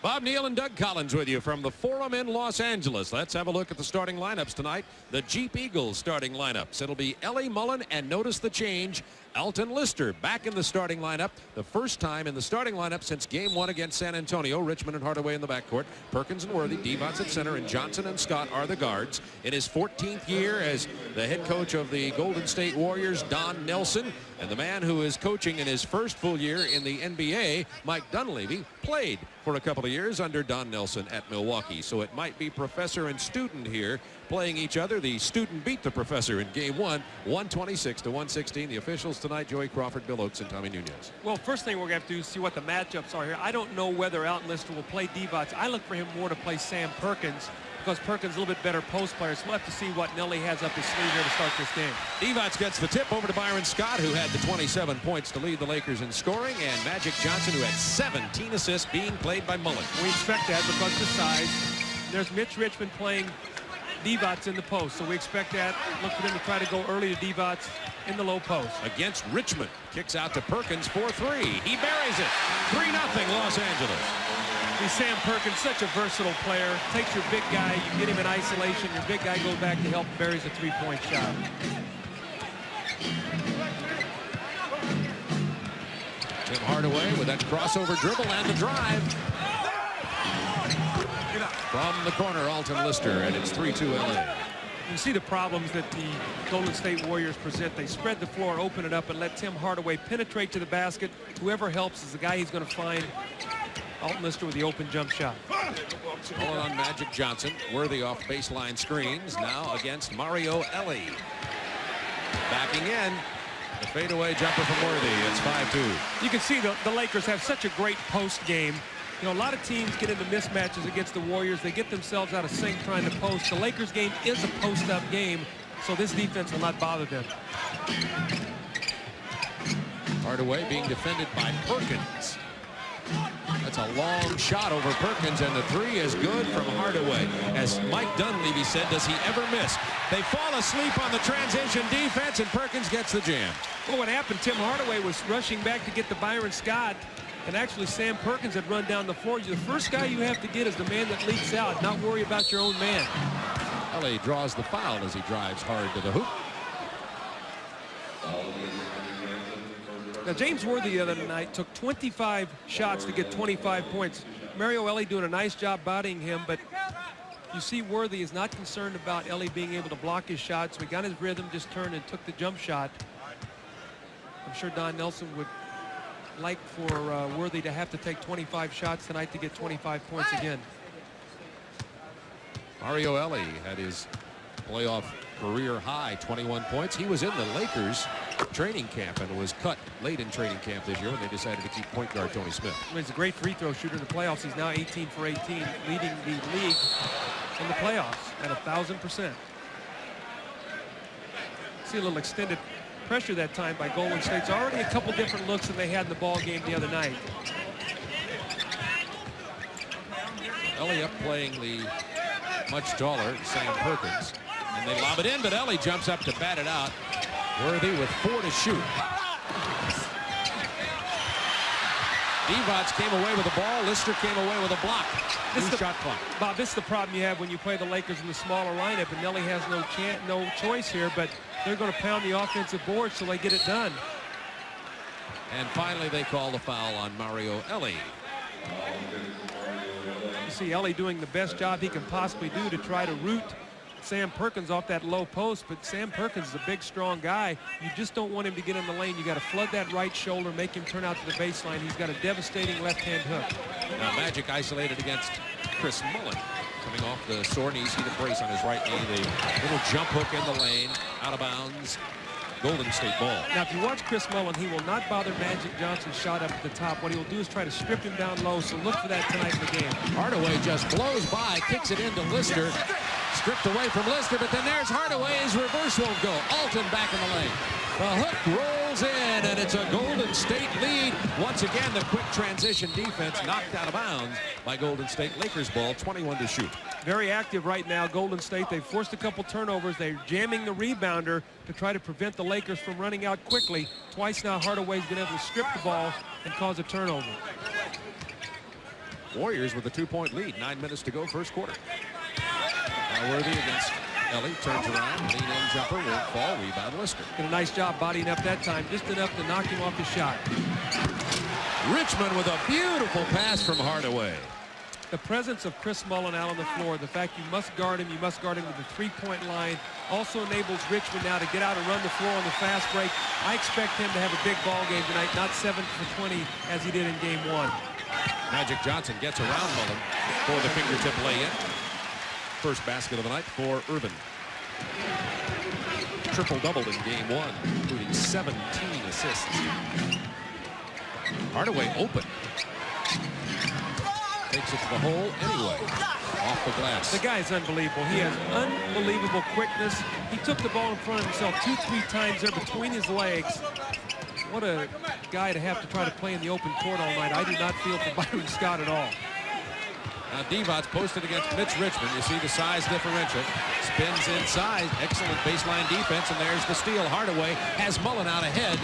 Bob Neal and Doug Collins with you from the Forum in Los Angeles. Let's have a look at the starting lineups tonight. The Jeep Eagles starting lineups. It'll be Ellie Mullen, and notice the change. Alton Lister back in the starting lineup. The first time in the starting lineup since Game 1 against San Antonio. Richmond and Hardaway in the backcourt. Perkins and Worthy, Devons at center, and Johnson and Scott are the guards. In his 14th year as the head coach of the Golden State Warriors, Don Nelson, and the man who is coaching in his first full year in the NBA, Mike Dunleavy, played for a couple of years under Don Nelson at Milwaukee. So it might be professor and student here playing each other. The student beat the professor in Game 1, 126-116. The officials tonight, Joey Crawford, Bill Oakes, and Tommy Nunez. Well, first thing we're going to have to do is see what the matchups are here. I don't know whether Alton Lister will play Devons. I look for him more to play Sam Perkins, because Perkins is a little bit better post player. So we'll have to see what Nelly has up his sleeve here to start this game. Devons gets the tip over to Byron Scott, who had the 27 points to lead the Lakers in scoring, and Magic Johnson, who had 17 assists, being played by Mullen. We expect that because of the size. There's Mitch Richmond playing Devons in the post, so we expect that. Look for them to try to go early to Devons in the low post. Against Richmond, kicks out to Perkins for three. He buries it. 3-0 Los Angeles. Sam Perkins, such a versatile player. Takes your big guy, you get him in isolation, your big guy goes back to help, buries a three-point shot. Tim Hardaway with that crossover dribble and the drive. From the corner, Alton Lister, and it's 3-2 LA. You see the problems that the Golden State Warriors present. They spread the floor, open it up, and let Tim Hardaway penetrate to the basket. Whoever helps is the guy he's going to find. Alton Lister with the open jump shot. Calling on Magic Johnson. Worthy off baseline screens. Now against Mario Ellie. Backing in. The fadeaway jumper from Worthy. It's 5-2. You can see the Lakers have such a great post game. You know, a lot of teams get into mismatches against the Warriors. They get themselves out of sync trying to post. The Lakers game is a post-up game, so this defense will not bother them. Hardaway being defended by Perkins. That's a long shot over Perkins, and the three is good from Hardaway. As Mike Dunleavy said, does he ever miss? They fall asleep on the transition defense, and Perkins gets the jam. Well, what happened, Tim Hardaway was rushing back to get the Byron Scott, and actually Sam Perkins had run down the floor. The first guy you have to get is the man that leaks out, not worry about your own man. Ellie draws the foul as he drives hard to the hoop. Now, James Worthy the other night took 25 shots to get 25 points. Mario Ellie doing a nice job bodying him, but you see Worthy is not concerned about Ellie being able to block his shots. So he got his rhythm, just turned and took the jump shot. I'm sure Don Nelson would like for Worthy to have to take 25 shots tonight to get 25 points again. Mario Ellie had his playoff career high 21 points. He was in the Lakers training camp and was cut late in training camp this year when they decided to keep point guard Tony Smith. He's a great free throw shooter in the playoffs. He's now 18 for 18, leading the league in the playoffs at 1,000%. See a little extended pressure that time by Golden State. It's already a couple different looks than they had in the ball game the other night. Ellie up playing the much taller Sam Perkins. And they lob it in, but Ellie jumps up to bat it out. Worthy with 4 to shoot. Devons came away with the ball. Lister came away with a block. Shot clock. Bob, this is the problem you have when you play the Lakers in the smaller lineup, and Nelly has no choice here, but they're going to pound the offensive board so they get it done. And finally, they call the foul on Mario Ellie. You see Ellie doing the best job he can possibly do to try to root Sam Perkins off that low post, but Sam Perkins is a big, strong guy. You just don't want him to get in the lane. You got to flood that right shoulder, make him turn out to the baseline. He's got a devastating left-hand hook. Now Magic isolated against Chris Mullen. Coming off the sore knee, see the brace on his right knee. The little jump hook in the lane, out of bounds. Golden State ball. Now, if you watch Chris Mullen, he will not bother Magic Johnson's shot up at the top. What he will do is try to strip him down low, so look for that tonight in the game. Hardaway just blows by, kicks it into Lister. Stripped away from Lister, but then there's Hardaway. His reverse won't go. Alton back in the lane. The hook rolls in, and it's a Golden State lead. Once again, the quick transition defense knocked out of bounds by Golden State. Lakers ball, 21 to shoot. Very active right now, Golden State. They've forced a couple turnovers. They're jamming the rebounder to try to prevent the Lakers from running out quickly. Twice now, Hardaway's been able to strip the ball and cause a turnover. Warriors with a 2-point lead. 9 minutes to go, first quarter. Now Worthy against Ellie, turns around, lean in jumper, won't fall, rebound Lister. Did a nice job bodying up that time, just enough to knock him off the shot. Richmond with a beautiful pass from Hardaway. The presence of Chris Mullin out on the floor, the fact you must guard him with the three-point line, also enables Richmond now to get out and run the floor on the fast break. I expect him to have a big ball game tonight, not 7 for 20 as he did in game 1. Magic Johnson gets around Mullin for the fingertip lay-in. First basket of the night for Urban. Triple-doubled in game 1, including 17 assists. Hardaway open. Takes it to the hole anyway. Off the glass. The guy's unbelievable. He has unbelievable quickness. He took the ball in front of himself 2-3 times there between his legs. What a guy to have to try to play in the open court all night. I do not feel for Byron Scott at all. Now Divot's posted against Mitch Richmond. You see the size differential. Spins inside. Excellent baseline defense, and there's the steal. Hardaway has Mullin out ahead.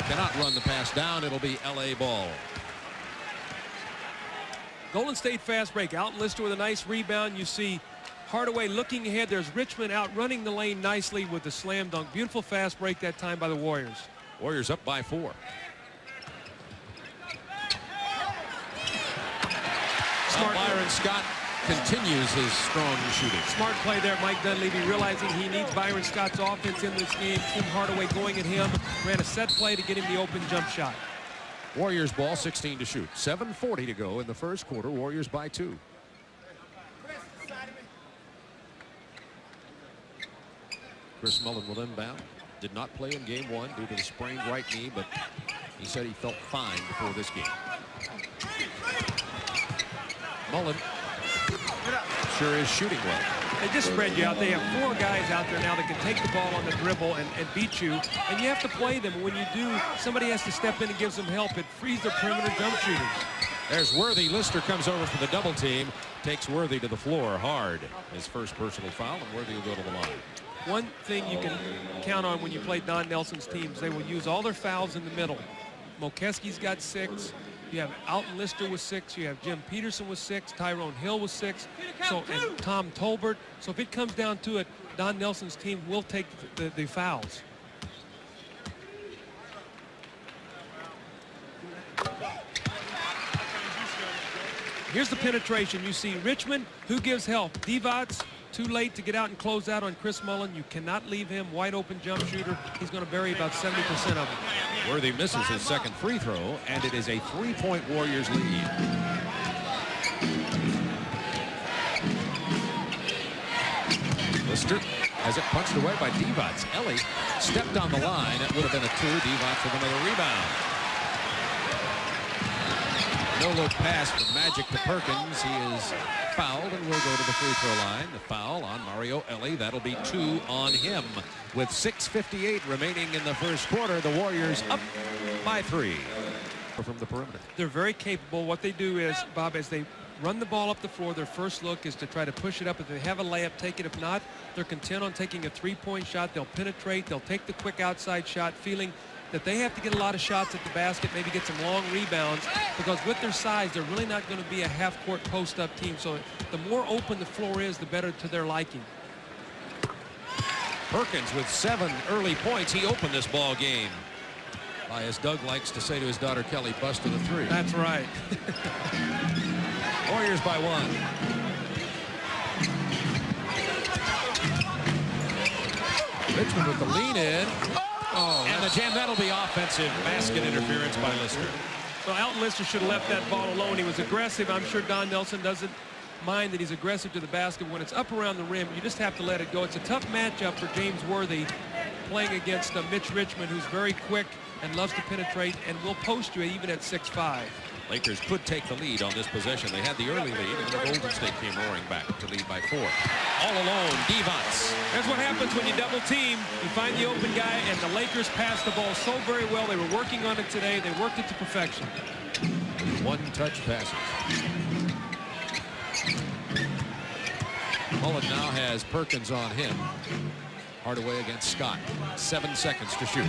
Cannot run the pass down. It'll be LA ball. Golden State fast break. Alton Lister with a nice rebound. You see Hardaway looking ahead. There's Richmond out running the lane nicely with the slam dunk. Beautiful fast break that time by the Warriors. Warriors up by 4. Smart. Byron Scott continues his strong shooting. Smart play there, Mike Dunleavy, realizing he needs Byron Scott's offense in this game. Tim Hardaway going at him. Ran a set play to get him the open jump shot. Warriors ball, 16 to shoot. 7:40 to go in the first quarter. Warriors by 2. Chris Mullin will inbound. Did not play in game 1 due to the sprained right knee, but he said he felt fine before this game. Mullin sure is shooting well. They just spread you out. They have 4 guys out there now that can take the ball on the dribble and beat you. And you have to play them. When you do, somebody has to step in and give some help. It frees the perimeter jump shooters. There's Worthy. Lister comes over for the double team. Takes Worthy to the floor hard. His first personal foul, and Worthy will go to the line. One thing you can count on when you play Don Nelson's teams, they will use all their fouls in the middle. Mokeski's got 6. You have Alton Lister with 6. You have Jim Peterson with 6. Tyrone Hill with 6. So, and Tom Tolbert. So if it comes down to it, Don Nelson's team will take the fouls. Here's the penetration. You see Richmond, who gives help? Divot's too late to get out and close out on Chris Mullin. You cannot leave him wide open jump shooter. He's going to bury about 70% of it. Worthy misses his second free throw, and it is a 3-point Warriors lead. Lister has it punched away by Divac. Ellie stepped on the line. It would have been a 2. Divac with another rebound. No-look pass from Magic to Perkins. He is fouled and will go to the free throw line. The foul on Mario Ellie. That'll be 2 on him. With 6:58 remaining in the first quarter, the Warriors up by 3 from the perimeter. They're very capable. What they do is, Bob, as they run the ball up the floor, their first look is to try to push it up. If they have a layup, take it. If not, they're content on taking a 3-point shot. They'll penetrate. They'll take the quick outside shot, feeling that they have to get a lot of shots at the basket, maybe get some long rebounds, because with their size, they're really not going to be a half-court post-up team. So the more open the floor is, the better to their liking. Perkins with 7 early points. He opened this ball game. As Doug likes to say to his daughter Kelly, busted a 3. That's right. Warriors by 1. Richmond with the lean in. Oh, and the jam. That'll be offensive basket interference by Lister. So Alton Lister should have left that ball alone. He was aggressive. I'm sure Don Nelson doesn't mind that he's aggressive to the basket. When it's up around the rim, you just have to let it go. It's a tough matchup for James Worthy playing against Mitch Richmond, who's very quick and loves to penetrate and will post you even at 6'5". Lakers could take the lead on this possession. They had the early lead, and then Golden State came roaring back to lead by 4. All alone, Divac. That's what happens when you double team. You find the open guy, and the Lakers passed the ball so very well. They were working on it today. They worked it to perfection. One-touch passes. Mullin now has Perkins on him. Hardaway against Scott. 7 seconds to shoot.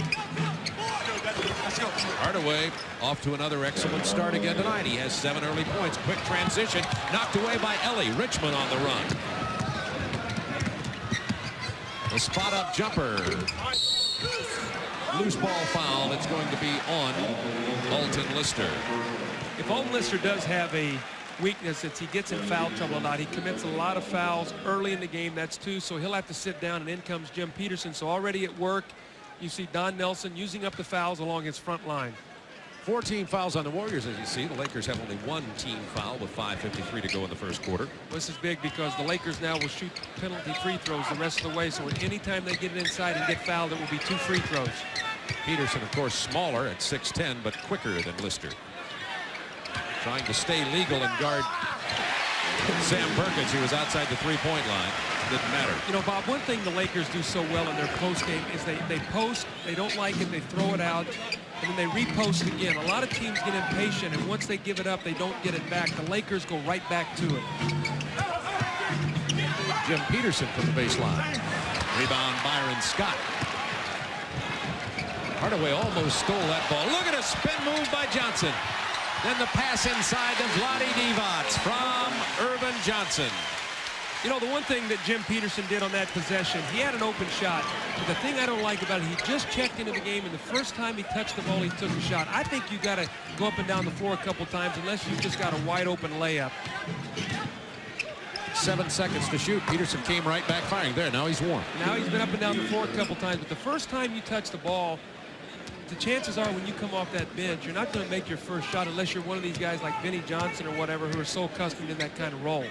Hardaway off to another excellent start again tonight. He has 7 early points. Quick transition, knocked away by Ellie. Richmond on the run. The spot-up jumper. Loose ball foul. It's going to be on Alton Lister. If Alton Lister does have a weakness, it's he gets in foul trouble a lot. He commits a lot of fouls early in the game. That's 2, so he'll have to sit down, and in comes Jim Peterson. So already at work, you see Don Nelson using up the fouls along his front line. 14 fouls on the Warriors, as you see. The Lakers have only 1 team foul with 5:53 to go in the first quarter. Well, this is big because the Lakers now will shoot penalty free throws the rest of the way. So anytime they get it inside and get fouled, it will be 2 free throws. Peterson, of course, smaller at 6'10", but quicker than Lister. Trying to stay legal and guard Sam Perkins, who was outside the three-point line. Didn't matter. You know, Bob, one thing the Lakers do so well in their post game is they post, they don't like it, they throw it out, and then they repost again. A lot of teams get impatient, and once they give it up, they don't get it back. The Lakers go right back to it. Jim Peterson from the baseline. Rebound, Byron Scott. Hardaway almost stole that ball. Look at a spin move by Johnson. Then the pass inside to Vlade Divac from Irvin Johnson. You know, the one thing that Jim Peterson did on that possession, he had an open shot. But the thing I don't like about it, he just checked into the game, and the first time he touched the ball, he took a shot. I think you got to go up and down the floor a couple times unless you've just got a wide open layup. 7 seconds to shoot. Peterson came right back firing there. Now he's warm. Now he's been up and down the floor a couple times, but the first time you touch the ball, the chances are when you come off that bench, you're not going to make your first shot unless you're one of these guys like Vinnie Johnson or whatever who are so accustomed in that kind of role.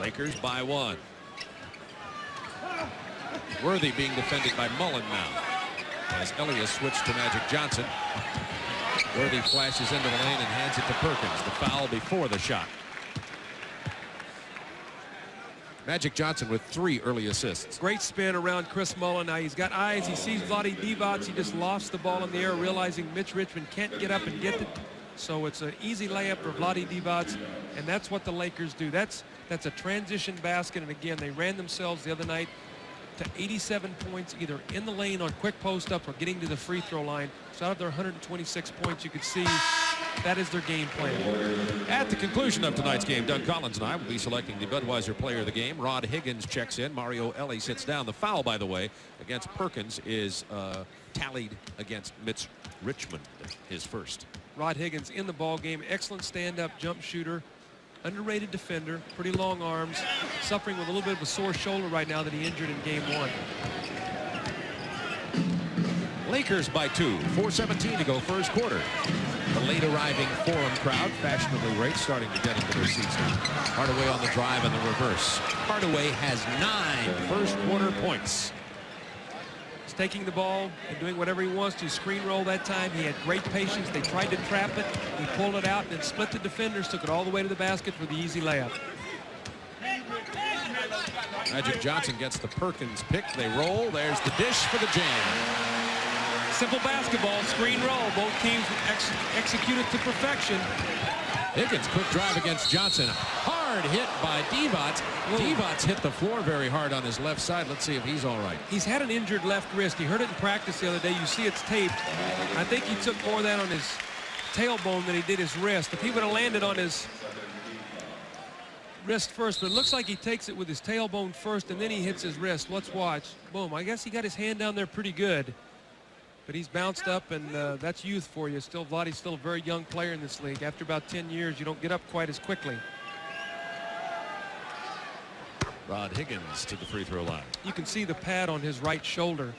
Lakers by 1. Worthy being defended by Mullen now. As Elias switched to Magic Johnson. Worthy flashes into the lane and hands it to Perkins. The foul before the shot. Magic Johnson with 3 early assists. Great spin around Chris Mullen. Now he's got eyes. He sees Vlade Divac. He just lost the ball in the air, realizing Mitch Richmond can't get up and get it. So it's an easy layup for Vlade Divac, and that's what the Lakers do. That's a transition basket, and again, they ran themselves the other night to 87 points either in the lane on quick post-up or getting to the free throw line. So out of their 126 points, you could see that is their game plan. At the conclusion of tonight's game, Doug Collins and I will be selecting the Budweiser player of the game. Rod Higgins checks in. Mario Ellie sits down. The foul, by the way, against Perkins is tallied against Mitch Richmond, his first. Rod Higgins in the ball game. Excellent stand-up jump shooter. Underrated defender, pretty long arms, suffering with a little bit of a sore shoulder right now that he injured in game 1. Lakers by 2, 4:17 to go first quarter. The late arriving Forum crowd, fashionably great, starting to get into their seats. Hardaway on the drive and the reverse. Hardaway has 9 first quarter points. He's taking the ball and doing whatever he wants to. Screen roll that time. He had great patience. They tried to trap it. He pulled it out and then split the defenders, took it all the way to the basket for the easy layup. Magic Johnson gets the Perkins pick. They roll. There's the dish for the jam. Simple basketball, screen roll. Both teams execute it to perfection. Higgins, quick drive against Johnson. Hard hit by Divac. Divac hit the floor very hard on his left side. Let's see if he's all right. He's had an injured left wrist. He hurt it in practice the other day. You see it's taped. I think he took more of that on his tailbone than he did his wrist. If he would have landed on his wrist first, but it looks like he takes it with his tailbone first and then he hits his wrist. Let's watch. Boom. I guess he got his hand down there pretty good. But he's bounced up, and that's youth for you. Still, Vlade's still a very young player in this league. After about 10 years, you don't get up quite as quickly. Rod Higgins to the free throw line. You can see the pad on his right shoulder.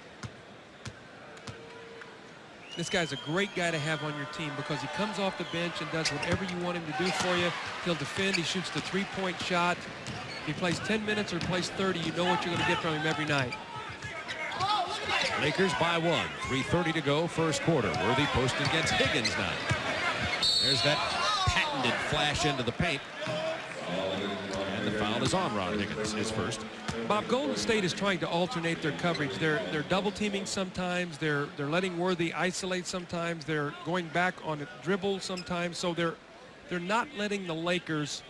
This guy's a great guy to have on your team because he comes off the bench and does whatever you want him to do for you. He'll defend. He shoots the three-point shot. If he plays 10 minutes or plays 30, you know what you're going to get from him every night. Lakers by 1. 3:30 to go first quarter. Worthy posted against Higgins now. There's that patented flash into the paint. And the foul is on Rod Higgins, his first. Bob, Golden State is trying to alternate their coverage. They're double teaming sometimes. They're letting Worthy isolate sometimes. They're going back on a dribble sometimes. So they're not letting the Lakers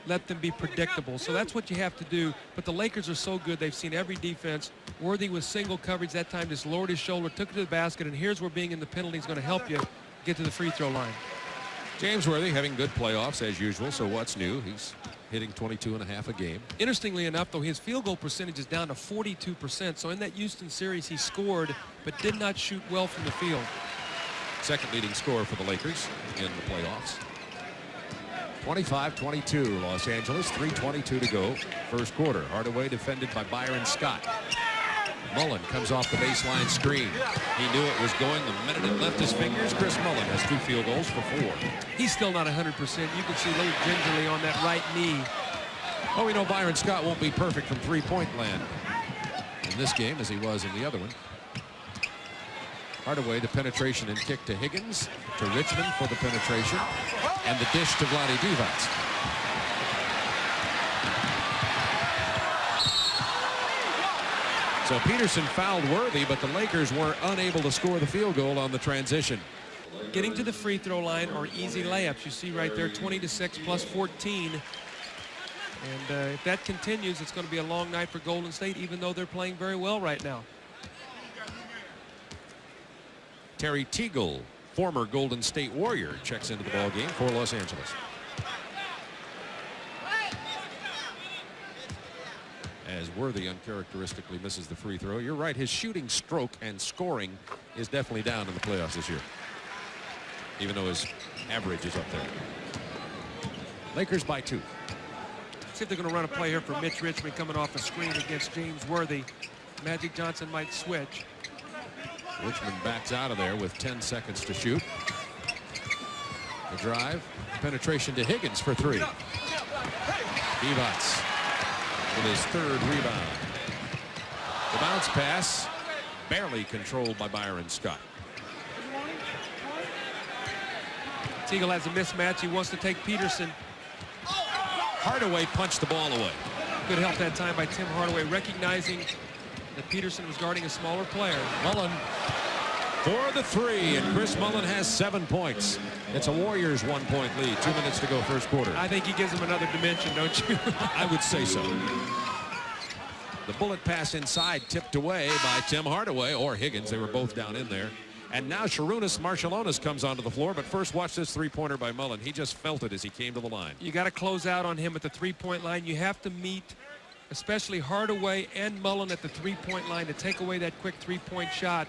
let them be predictable. So that's what you have to do. But the Lakers are so good. They've seen every defense. Worthy with single coverage that time, just lowered his shoulder, took it to the basket, and here's where being in the penalty is going to help you get to the free throw line. James Worthy having good playoffs as usual, so what's new? He's hitting 22.5 a game. Interestingly enough, though, his field goal percentage is down to 42%. So in that Houston series, he scored but did not shoot well from the field. Second leading scorer for the Lakers in the playoffs. 25-22 Los Angeles, 3:22 to go first quarter. Hardaway defended by Byron Scott. Mullen comes off the baseline screen. He knew it was going the minute it left his fingers. Chris Mullen has 2 field goals for 4. He's still not 100%. You can see a little gingerly on that right knee. Oh, we know Byron Scott won't be perfect from three-point land in this game as he was in the other one. Hardaway, the penetration and kick to Higgins, to Richmond for the penetration, and the dish to Vlade Divac. So Peterson fouled Worthy, but the Lakers were unable to score the field goal on the transition. Getting to the free throw line are easy layups. You see right there, 20-6 plus 14. And if that continues, it's going to be a long night for Golden State, even though they're playing very well right now. Terry Teagle, former Golden State Warrior, checks into the ball game for Los Angeles. As Worthy uncharacteristically misses the free throw. You're right, his shooting stroke and scoring is definitely down in the playoffs this year, even though his average is up there. Lakers by 2. See if they're going to run a play here for Mitch Richmond coming off a screen against James Worthy. Magic Johnson might switch. Richmond backs out of there with 10 seconds to shoot. The drive, penetration to Higgins for 3. Divac with his 3rd rebound. The bounce pass barely controlled by Byron Scott. Teagle has a mismatch. He wants to take Peterson. Hardaway punched the ball away. Good help that time by Tim Hardaway, recognizing that Peterson was guarding a smaller player. Mullen for the 3, and Chris Mullen has 7 points. It's a Warriors 1-point lead. 2 minutes to go first quarter. I think he gives him another dimension, don't you? I would say so. The bullet pass inside tipped away by Tim Hardaway or Higgins. They were both down in there. And now Sharunas Marciulionis comes onto the floor, but first watch this three-pointer by Mullen. He just felt it as he came to the line. You got to close out on him at the three-point line. You have to meet especially Hardaway and Mullen at the three-point line to take away that quick three-point shot.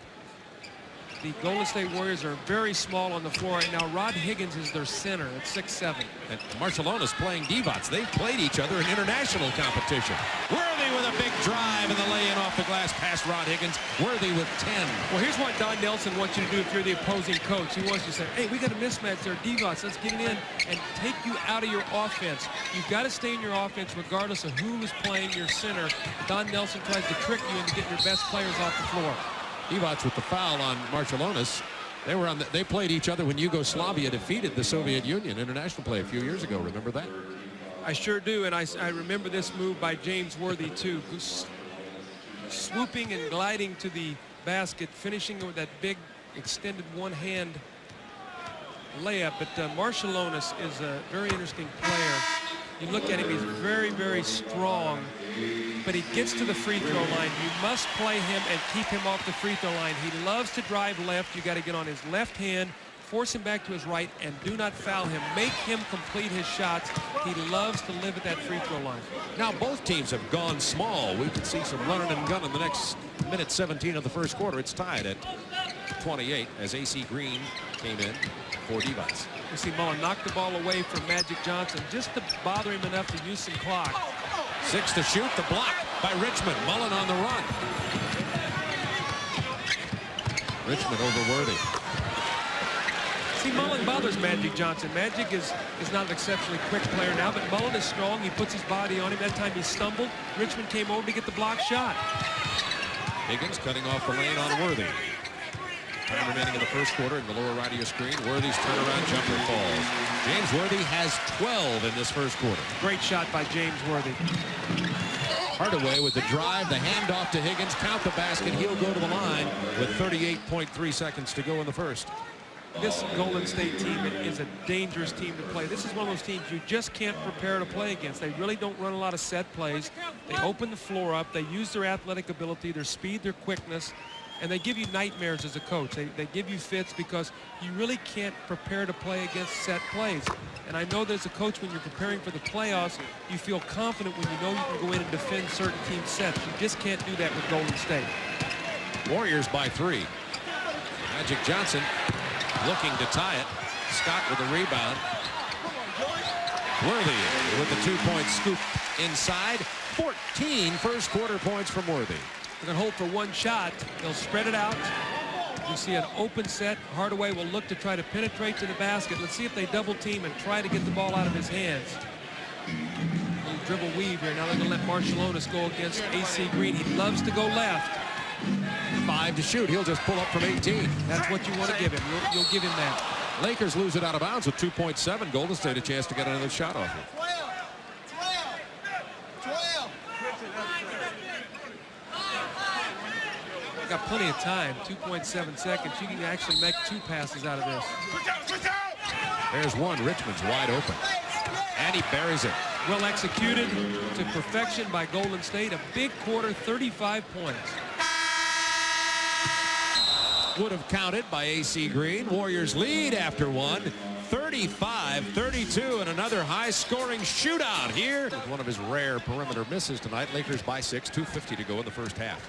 The Golden State Warriors are very small on the floor right now. Rod Higgins is their center at 6'7". And Marciulionis playing Divac. They've played each other in international competition. Worthy with a big drive and the lay-in off the glass past Rod Higgins. Worthy with 10. Well, here's what Don Nelson wants you to do if you're the opposing coach. He wants you to say, hey, we got a mismatch there. Divac, let's get it in and take you out of your offense. You've got to stay in your offense regardless of who is playing your center. Don Nelson tries to trick you into getting your best players off the floor. Divac with the foul on Marciulionis. They played each other when Yugoslavia defeated the Soviet Union international play a few years ago. Remember that? I sure do, and I remember this move by James Worthy too, swooping and gliding to the basket, finishing with that big extended one-hand layup. But Marciulionis is a very interesting player. You look at him, he's very, very strong, but he gets to the free throw line. You must play him and keep him off the free throw line. He loves to drive left. You got to get on his left hand, force him back to his right, and do not foul him. Make him complete his shots. He loves to live at that free throw line. Now both teams have gone small. We could see some running and gunning the next minute 17 of the first quarter. It's tied at 28 as A.C. Green came in for Divac. You see Mullen knock the ball away from Magic Johnson just to bother him enough to use some clock. 6 to shoot. The block by Richmond. Mullen on the run. Richmond over Worthy. See, Mullen bothers Magic Johnson. Magic is not an exceptionally quick player now, but Mullen is strong. He puts his body on him. That time he stumbled. Richmond came over to get the block shot. Higgins cutting off the lane on Worthy. Time remaining in the first quarter in the lower right of your screen. Worthy's turnaround jumper falls. James Worthy has 12 in this first quarter. Great shot by James Worthy. Hardaway with the drive, the handoff to Higgins, count the basket. He'll go to the line with 38.3 seconds to go in the first. this Golden State team is a dangerous team to play. This is one of those teams you just can't prepare to play against. They really don't run a lot of set plays. They open the floor up. They use their athletic ability, their speed, their quickness, and they give you nightmares as a coach. They give you fits because you really can't prepare to play against set plays. And I know that as a coach, when you're preparing for the playoffs, you feel confident when you know you can go in and defend certain team sets. You just can't do that with Golden State. Warriors by 3. Magic Johnson looking to tie it. Scott with the rebound. Worthy with the 2-point scoop inside. 14 first quarter points from Worthy. They're going to hold for one shot. They'll spread it out. You see an open set. Hardaway will look to try to penetrate to the basket. Let's see if they double team and try to get the ball out of his hands. Little dribble weave here. Now they're going to let Marciulionis go against AC Green. He loves to go left. 5 to shoot. He'll just pull up from 18. That's what you want to give him. You'll give him that. Lakers lose it out of bounds with 2.7. Golden State a chance to get another shot off it. 12. They've got plenty of time. 2.7 seconds. You can actually make 2 passes out of this. There's one. Richmond's wide open. And he buries it. Well executed to perfection by Golden State. A big quarter, 35 points. Would have counted by AC Green. Warriors lead after one. 35-32 and another high-scoring shootout here. With one of his rare perimeter misses tonight. Lakers by 6, 2:50 to go in the first half.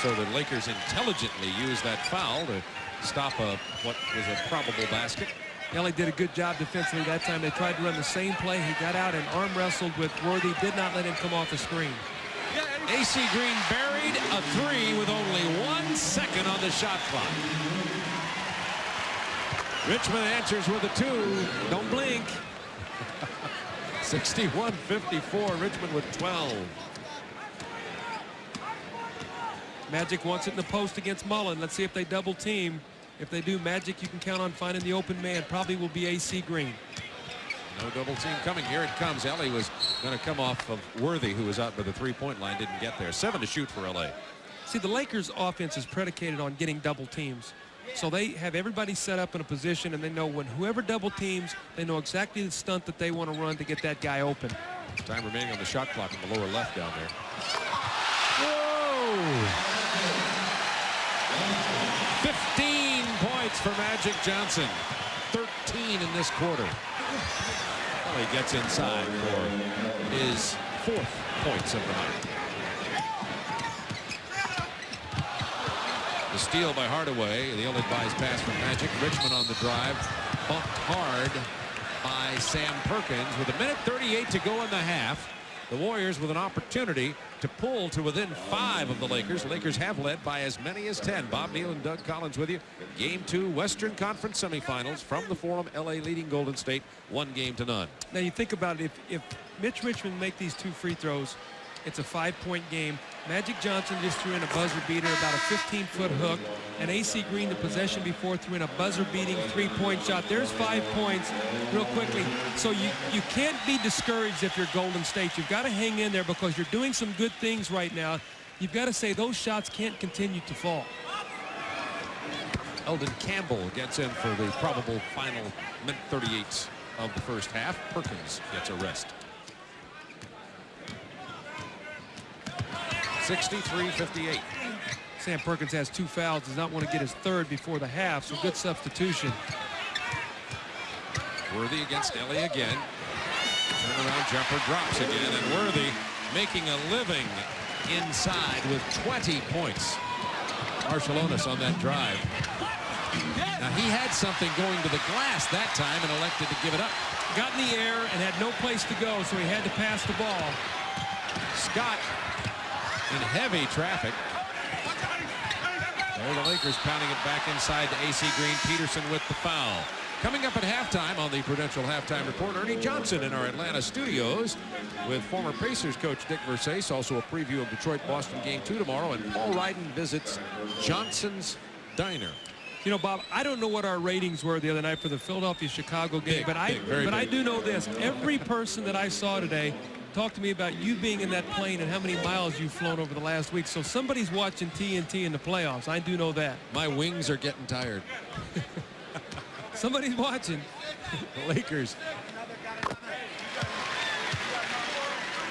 So the Lakers intelligently used that foul to stop what was a probable basket. Ellie did a good job defensively that time. They tried to run the same play. He got out and arm wrestled with Worthy. Did not let him come off the screen. AC Green buried a 3 with only 1 second on the shot clock. Richmond answers with a 2. Don't blink. 61-54. Richmond with 12. Magic wants it in the post against Mullen. Let's see if they double team. If they do, Magic, you can count on finding the open man. Probably will be AC Green. No double team coming. Here it comes. Ellie was going to come off of Worthy, who was out by the 3-point line. Didn't get there. 7 to shoot for LA. See, the Lakers offense is predicated on getting double teams. So they have everybody set up in a position, and they know when whoever double teams, they know exactly the stunt that they want to run to get that guy open. Time remaining on the shot clock in the lower left down there. Whoa! 15 points for Magic Johnson. 13 in this quarter. Well, he gets inside for his 4th points of the night. The steal by Hardaway. The ill-advised pass from Magic. Richmond on the drive. Bumped hard by Sam Perkins with 1:38 to go in the half. The Warriors with an opportunity to pull to within 5 of the Lakers. Lakers have led by as many as 10. Bob Neal and Doug Collins with you. Game 2 Western Conference semifinals from the Forum. LA leading Golden State 1-0. Now you think about it, if Mitch Richmond make these 2 free throws, it's a 5-point game. Magic Johnson just threw in a buzzer beater, about a 15-foot hook, and AC Green, the possession before, threw in a buzzer-beating 3-point shot. There's 5 points real quickly. So you can't be discouraged if you're Golden State. You've got to hang in there because you're doing some good things right now. You've got to say those shots can't continue to fall. Eldon Campbell gets in for the probable final 1:38 of the first half. Perkins gets a rest. 63-58. Sam Perkins has 2 fouls, does not want to get his 3rd before the half, so good substitution. Worthy against Ellie again. Turnaround jumper drops again, and Worthy making a living inside with 20 points. Marciulionis on that drive. Now he had something going to the glass that time and elected to give it up. Got in the air and had no place to go, so he had to pass the ball. Scott in heavy traffic. There the Lakers pounding it back inside to AC Green. Peterson with the foul. Coming up at halftime on the Prudential Halftime Report, Ernie Johnson in our Atlanta studios with former Pacers coach Dick Versace. Also a preview of Detroit-Boston Game 2 tomorrow. And Paul Ryden visits Johnson's Diner. You know, Bob, I don't know what our ratings were the other night for the Philadelphia-Chicago game, Big, but I do know this. Every person that I saw today talk to me about you being in that plane and how many miles you've flown over the last week. So somebody's watching TNT in the playoffs. I do know that. My wings are getting tired. Somebody's watching. The Lakers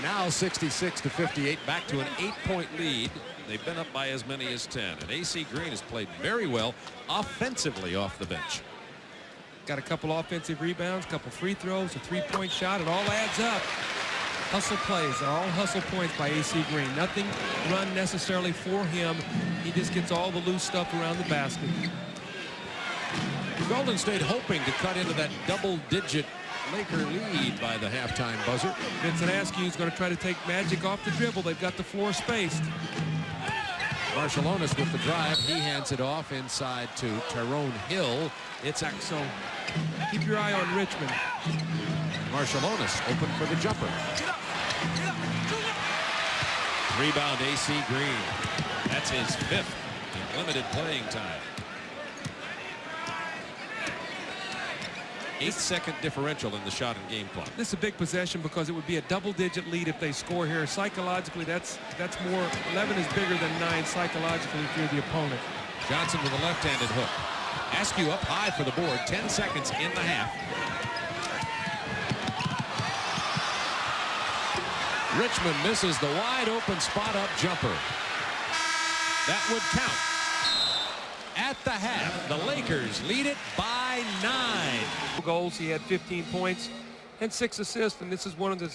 now 66-58, back to an 8-point lead. They've been up by as many as 10. And AC Green has played very well offensively off the bench. Got a couple offensive rebounds, a couple free throws, a three-point shot. It all adds up. Hustle plays. They're all hustle points by AC Green. Nothing run necessarily for him. He just gets all the loose stuff around the basket. Golden State hoping to cut into that double-digit Laker lead by the halftime buzzer. Vincent Askew is going to try to take Magic off the dribble. They've got the floor spaced. Marciulionis with the drive. He hands it off inside to Tyrone Hill. It's So keep your eye on Richmond. Marciulionis open for the jumper. Rebound AC Green. That's his 5th in limited playing time. 8-second differential in the shot and game clock. This is a big possession because it would be a double-digit lead if they score here. Psychologically, that's more. 11 is bigger than 9 psychologically if you're the opponent. Johnson with a left-handed hook. Askew up high for the board. 10 seconds in the half. Richmond misses the wide-open spot-up jumper. That would count. At the half, the Lakers lead it by 9. Goals. He had 15 points and 6 assists, and this is one of the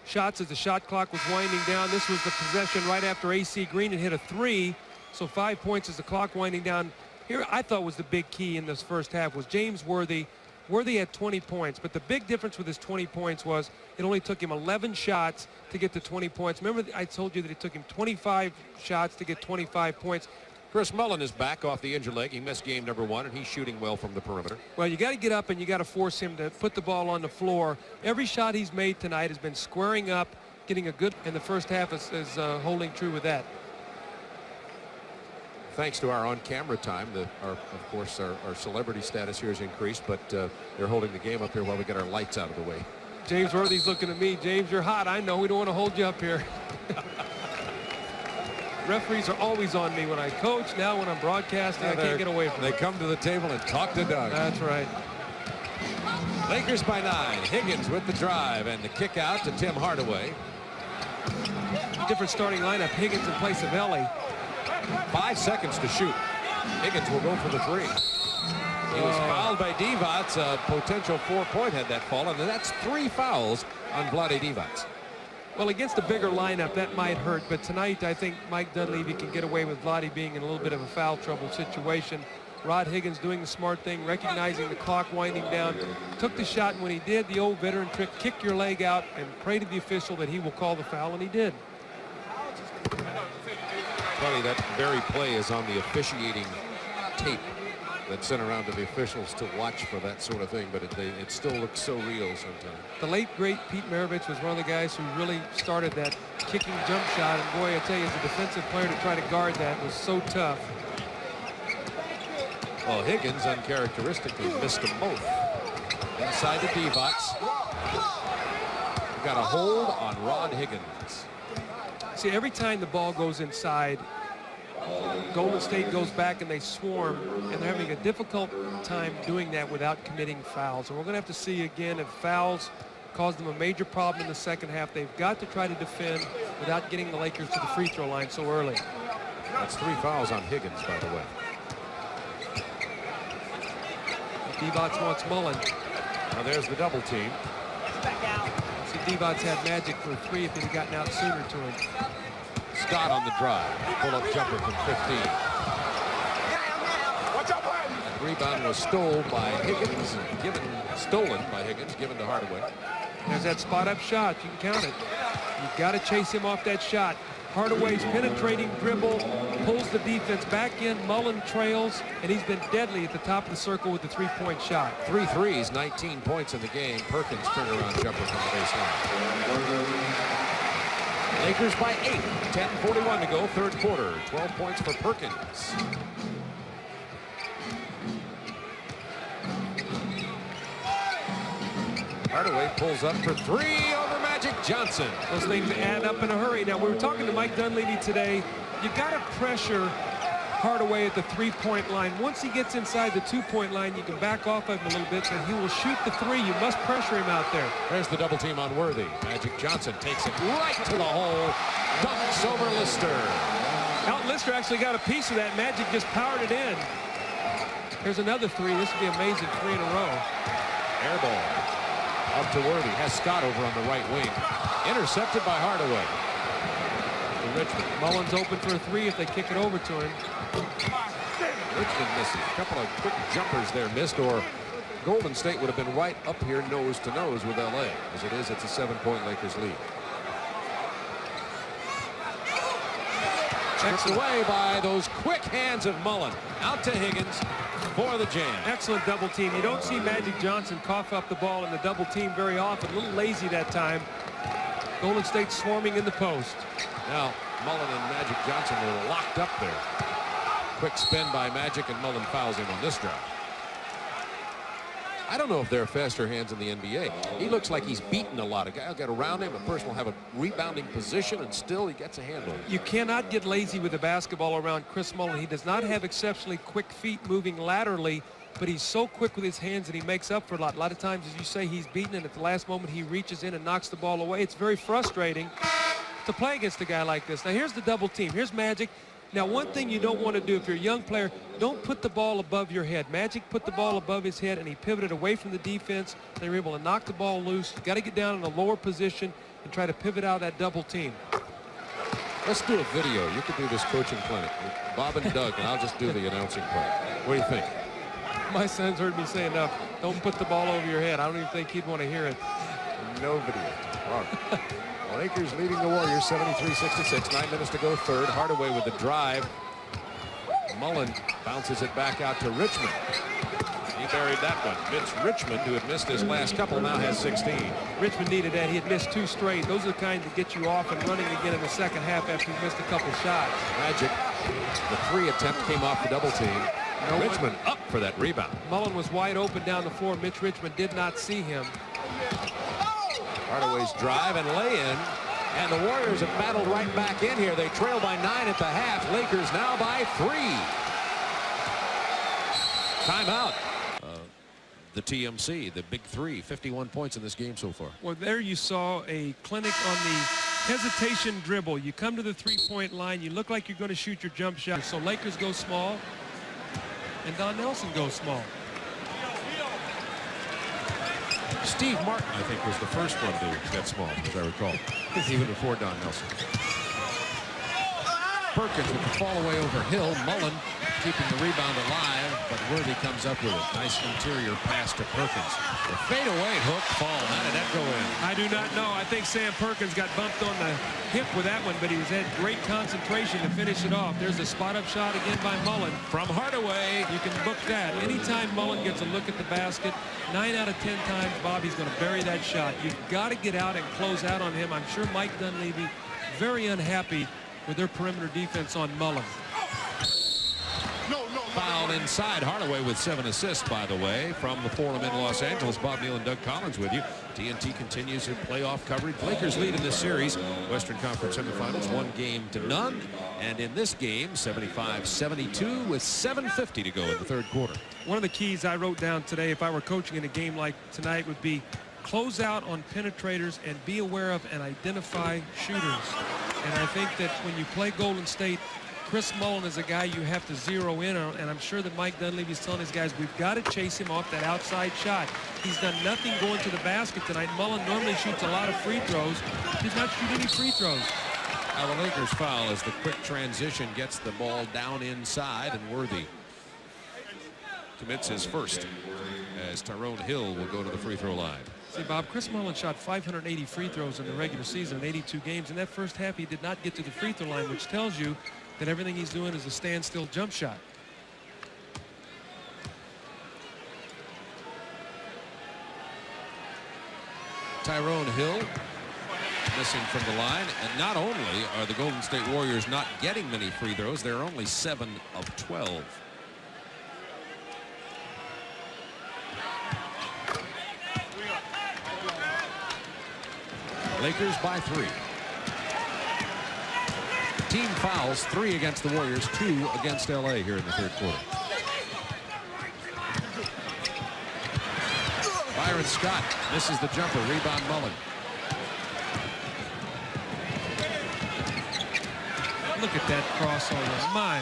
shots as the shot clock was winding down. This was the possession right after AC Green had hit a 3, so 5 points as the clock winding down. Here I thought was the big key in this first half was James Worthy. Worthy had 20 points, but the big difference with his 20 points was it only took him 11 shots to get to 20 points. Remember, I told you that it took him 25 shots to get 25 points. Chris Mullin is back off the injured leg. He missed game number 1, and he's shooting well from the perimeter. Well, you got to get up and you got to force him to put the ball on the floor. Every shot he's made tonight has been squaring up, getting a good, and the first half is holding true with that. Thanks to our on-camera time, of course, our celebrity status here has increased, but they're holding the game up here while we get our lights out of the way. James Worthy's looking at me. James, you're hot. I know. We don't want to hold you up here. Referees are always on me when I coach. Now when I'm broadcasting, I can't get away from it. They come to the table and talk to Doug. That's right. Lakers by 9. Higgins with the drive and the kick out to Tim Hardaway. Different starting lineup. Higgins in place of Ellie. 5 seconds to shoot. Higgins will go for the 3. He was fouled by Divac. A potential 4-point had that fallen, and that's 3 fouls on Vlade Divac. Well, against a bigger lineup, that might hurt. But tonight, I think Mike Dunleavy can get away with Vlade being in a little bit of a foul trouble situation. Rod Higgins doing the smart thing, recognizing the clock winding down. Took the shot, and when he did, the old veteran trick, kick your leg out and pray to the official that he will call the foul, and he did. Funny, that very play is on the officiating tape that's sent around to the officials to watch for that sort of thing, but it still looks so real sometimes. The late, great Pete Maravich was one of the guys who really started that kicking jump shot, and boy, I tell you, as a defensive player to try to guard that was so tough. Well, Higgins uncharacteristically missed them both. Inside the Divac. Got a hold on Rod Higgins. See, every time the ball goes inside, Golden State goes back and they swarm, and they're having a difficult time doing that without committing fouls. And we're going to have to see again if fouls cause them a major problem in the second half. They've got to try to defend without getting the Lakers to the free throw line so early. That's 3 fouls on Higgins, by the way. Divac wants Mullin. Now there's the double team. See, Divac had Magic for a 3 if he'd have gotten out sooner to him. Scott on the drive. Pull-up jumper from 15. That rebound was stolen by Higgins, given to Hardaway. There's that spot-up shot. You can count it. You've got to chase him off that shot. Hardaway's penetrating dribble, pulls the defense back in. Mullin trails, and he's been deadly at the top of the circle with the 3-point shot. 3 threes, 19 points in the game. Perkins turnaround jumper from the baseline. Lakers by 8. 10:41 to go, third quarter. 12 points for Perkins. Hardaway pulls up for 3 over Magic. Magic Johnson. Those things add up in a hurry. Now, we were talking to Mike Dunleavy today. You got to pressure Hardaway at the three-point line. Once he gets inside the two-point line, you can back off of him a little bit, and he will shoot the three. You must pressure him out there. There's the double team on Worthy. Magic Johnson takes it right to the hole. Dunks over Lister. Elton Lister actually got a piece of that. Magic just powered it in. Here's another three. This would be amazing, 3 in a row. Air ball. Up to Worthy. Has Scott over on the right wing. Intercepted by Hardaway. To Richmond. Mullins open for a three if they kick it over to him. Richmond misses. A couple of quick jumpers there missed, or Golden State would have been right up here nose to nose with LA. As it is, it's a 7-point Lakers lead. Stripped away by those quick hands of Mullen. Out to Higgins for the jam. Excellent double team. You don't see Magic Johnson cough up the ball in the double team very often. A little lazy that time. Golden State swarming in the post. Now Mullen and Magic Johnson were locked up there. Quick spin by Magic, and Mullen fouls him on this drive. I don't know if there are faster hands in the NBA. He looks like he's beaten a lot. A guy will get around him, a person will have a rebounding position, and still he gets a handle. You cannot get lazy with the basketball around Chris Mullen. He does not have exceptionally quick feet moving laterally, but he's so quick with his hands, and he makes up for a lot. A lot of times, as you say, he's beaten, and at the last moment he reaches in and knocks the ball away. It's very frustrating to play against a guy like this. Now here's the double team. Here's Magic. Now, one thing you don't want to do if you're a young player, don't put the ball above your head. Magic put the ball above his head, and he pivoted away from the defense. They were able to knock the ball loose. You got to get down in a lower position and try to pivot out that double team. Let's do a video. You could do this coaching clinic with Bob and Doug, and I'll just do the announcing part. What do you think? My son's heard me say enough. Don't put the ball over your head. I don't even think he'd want to hear it. No video. Wrong. Lakers leading the Warriors 73-66. 9 minutes to go third. Hardaway with the drive. Mullen bounces it back out to Richmond. He buried that one. Vince Richmond, who had missed his last couple, now has 16. Richmond needed that. He had missed 2 straight. Those are the kind that get you off and running again in the second half after you've missed a couple shots. Magic. The 3 attempt came off the double team. Richmond up for that rebound. Mullen was wide open down the floor. Mitch Richmond did not see him. Hardaway's drive and lay-in, and the Warriors have battled right back in here. They trail by 9 at the half. Lakers now by 3. Timeout. The TMC, the big 3, 51 points in this game so far. Well, there you saw a clinic on the hesitation dribble. You come to the three-point line, you look like you're going to shoot your jump shot. So Lakers go small, and Don Nelson goes small. Steve Martin, I think, was the first one to get small, as I recall, even before Don Nelson. Perkins with the fall away over Hill. Mullen keeping the rebound alive, but Worthy comes up with it. Nice interior pass to Perkins. The fadeaway hook fall. How did that go in? I do not know. I think Sam Perkins got bumped on the hip with that one, but he had great concentration to finish it off. There's a spot-up shot again by Mullen. From Hardaway. You can book that. Anytime Mullen gets a look at the basket, 9 out of 10 times, Bobby's going to bury that shot. You've got to get out and close out on him. I'm sure Mike Dunleavy very unhappy with their perimeter defense on Mullen. Foul inside. Hardaway with 7 assists, by the way, from the Forum in Los Angeles. Bob Neal and Doug Collins with you. TNT continues her playoff coverage. Lakers lead in this series. Western Conference semifinals, 1-0 and in this game, 75-72 with 7:50 to go in the third quarter. One of the keys I wrote down today, if I were coaching in a game like tonight, would be close out on penetrators and be aware of and identify shooters. And I think that when you play Golden State, Chris Mullen is a guy you have to zero in on, and I'm sure that Mike Dunleavy is telling his guys, we've got to chase him off that outside shot. He's done nothing going to the basket tonight. Mullen normally shoots a lot of free throws. He did not shoot any free throws. Now the Lakers foul as the quick transition gets the ball down inside, and Worthy commits his first as Tyrone Hill will go to the free throw line. See, Bob, Chris Mullen shot 580 free throws in the regular season in 82 games. In that first half, he did not get to the free throw line, which tells you that everything he's doing is a standstill jump shot. Tyrone Hill missing from the line, and not only are the Golden State Warriors not getting many free throws, they're only 7 of 12. Lakers by 3. Team fouls, 3 against the Warriors, 2 against LA here in the third quarter. Byron Scott misses the jumper. Rebound Mullen. Look at that crossover. My.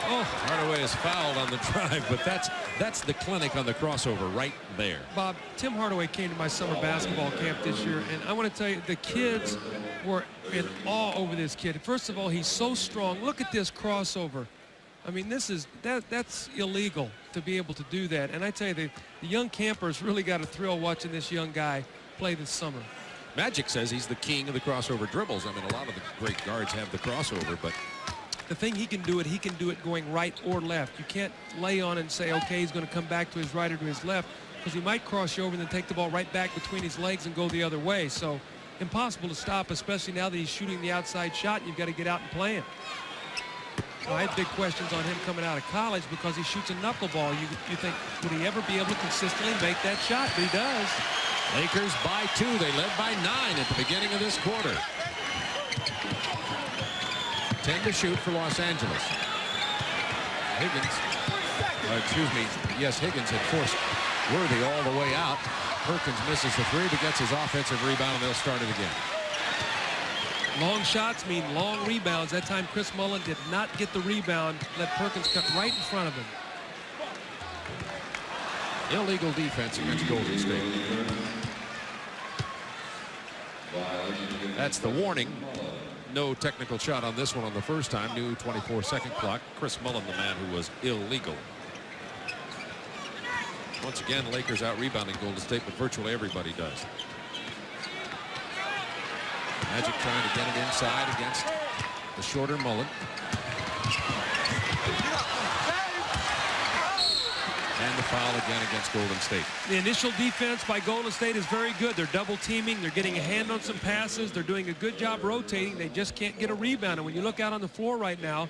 Oh, Hardaway is fouled on the drive, but that's the clinic on the crossover right there. Bob, Tim Hardaway came to my summer basketball camp this year, and I want to tell you, the kids were in awe over this kid. First of all, he's so strong. Look at this crossover. I mean, that's illegal to be able to do that. And I tell you, the young campers really got a thrill watching this young guy play this summer. Magic says he's the king of the crossover dribbles. I mean, a lot of the great guards have the crossover, but the thing he can do it going right or left. You can't lay on and say, okay, he's going to come back to his right or to his left, because he might cross you over and then take the ball right back between his legs and go the other way. So impossible to stop, especially now that he's shooting the outside shot and you've got to get out and play him. I had big questions on him coming out of college because he shoots a knuckleball. You think, would he ever be able to consistently make that shot? But he does. Lakers by 2. They led by 9 at the beginning of this quarter. 10 to shoot for Los Angeles. Higgins had forced Worthy all the way out. Perkins misses the 3 but gets his offensive rebound, and they'll start it again. Long shots mean long rebounds. That time Chris Mullin did not get the rebound. Let Perkins cut right in front of him. Illegal defense against Golden State. That's the warning. No technical shot on this one on the first time. New 24-second clock. Chris Mullin, the man who was illegal. Once again, Lakers out rebounding Golden State, but virtually everybody does. Magic trying to get it inside against the shorter Mullin. And the foul again against Golden State. The initial defense by Golden State is very good. They're double teaming. They're getting a hand on some passes. They're doing a good job rotating. They just can't get a rebound. And when you look out on the floor right now,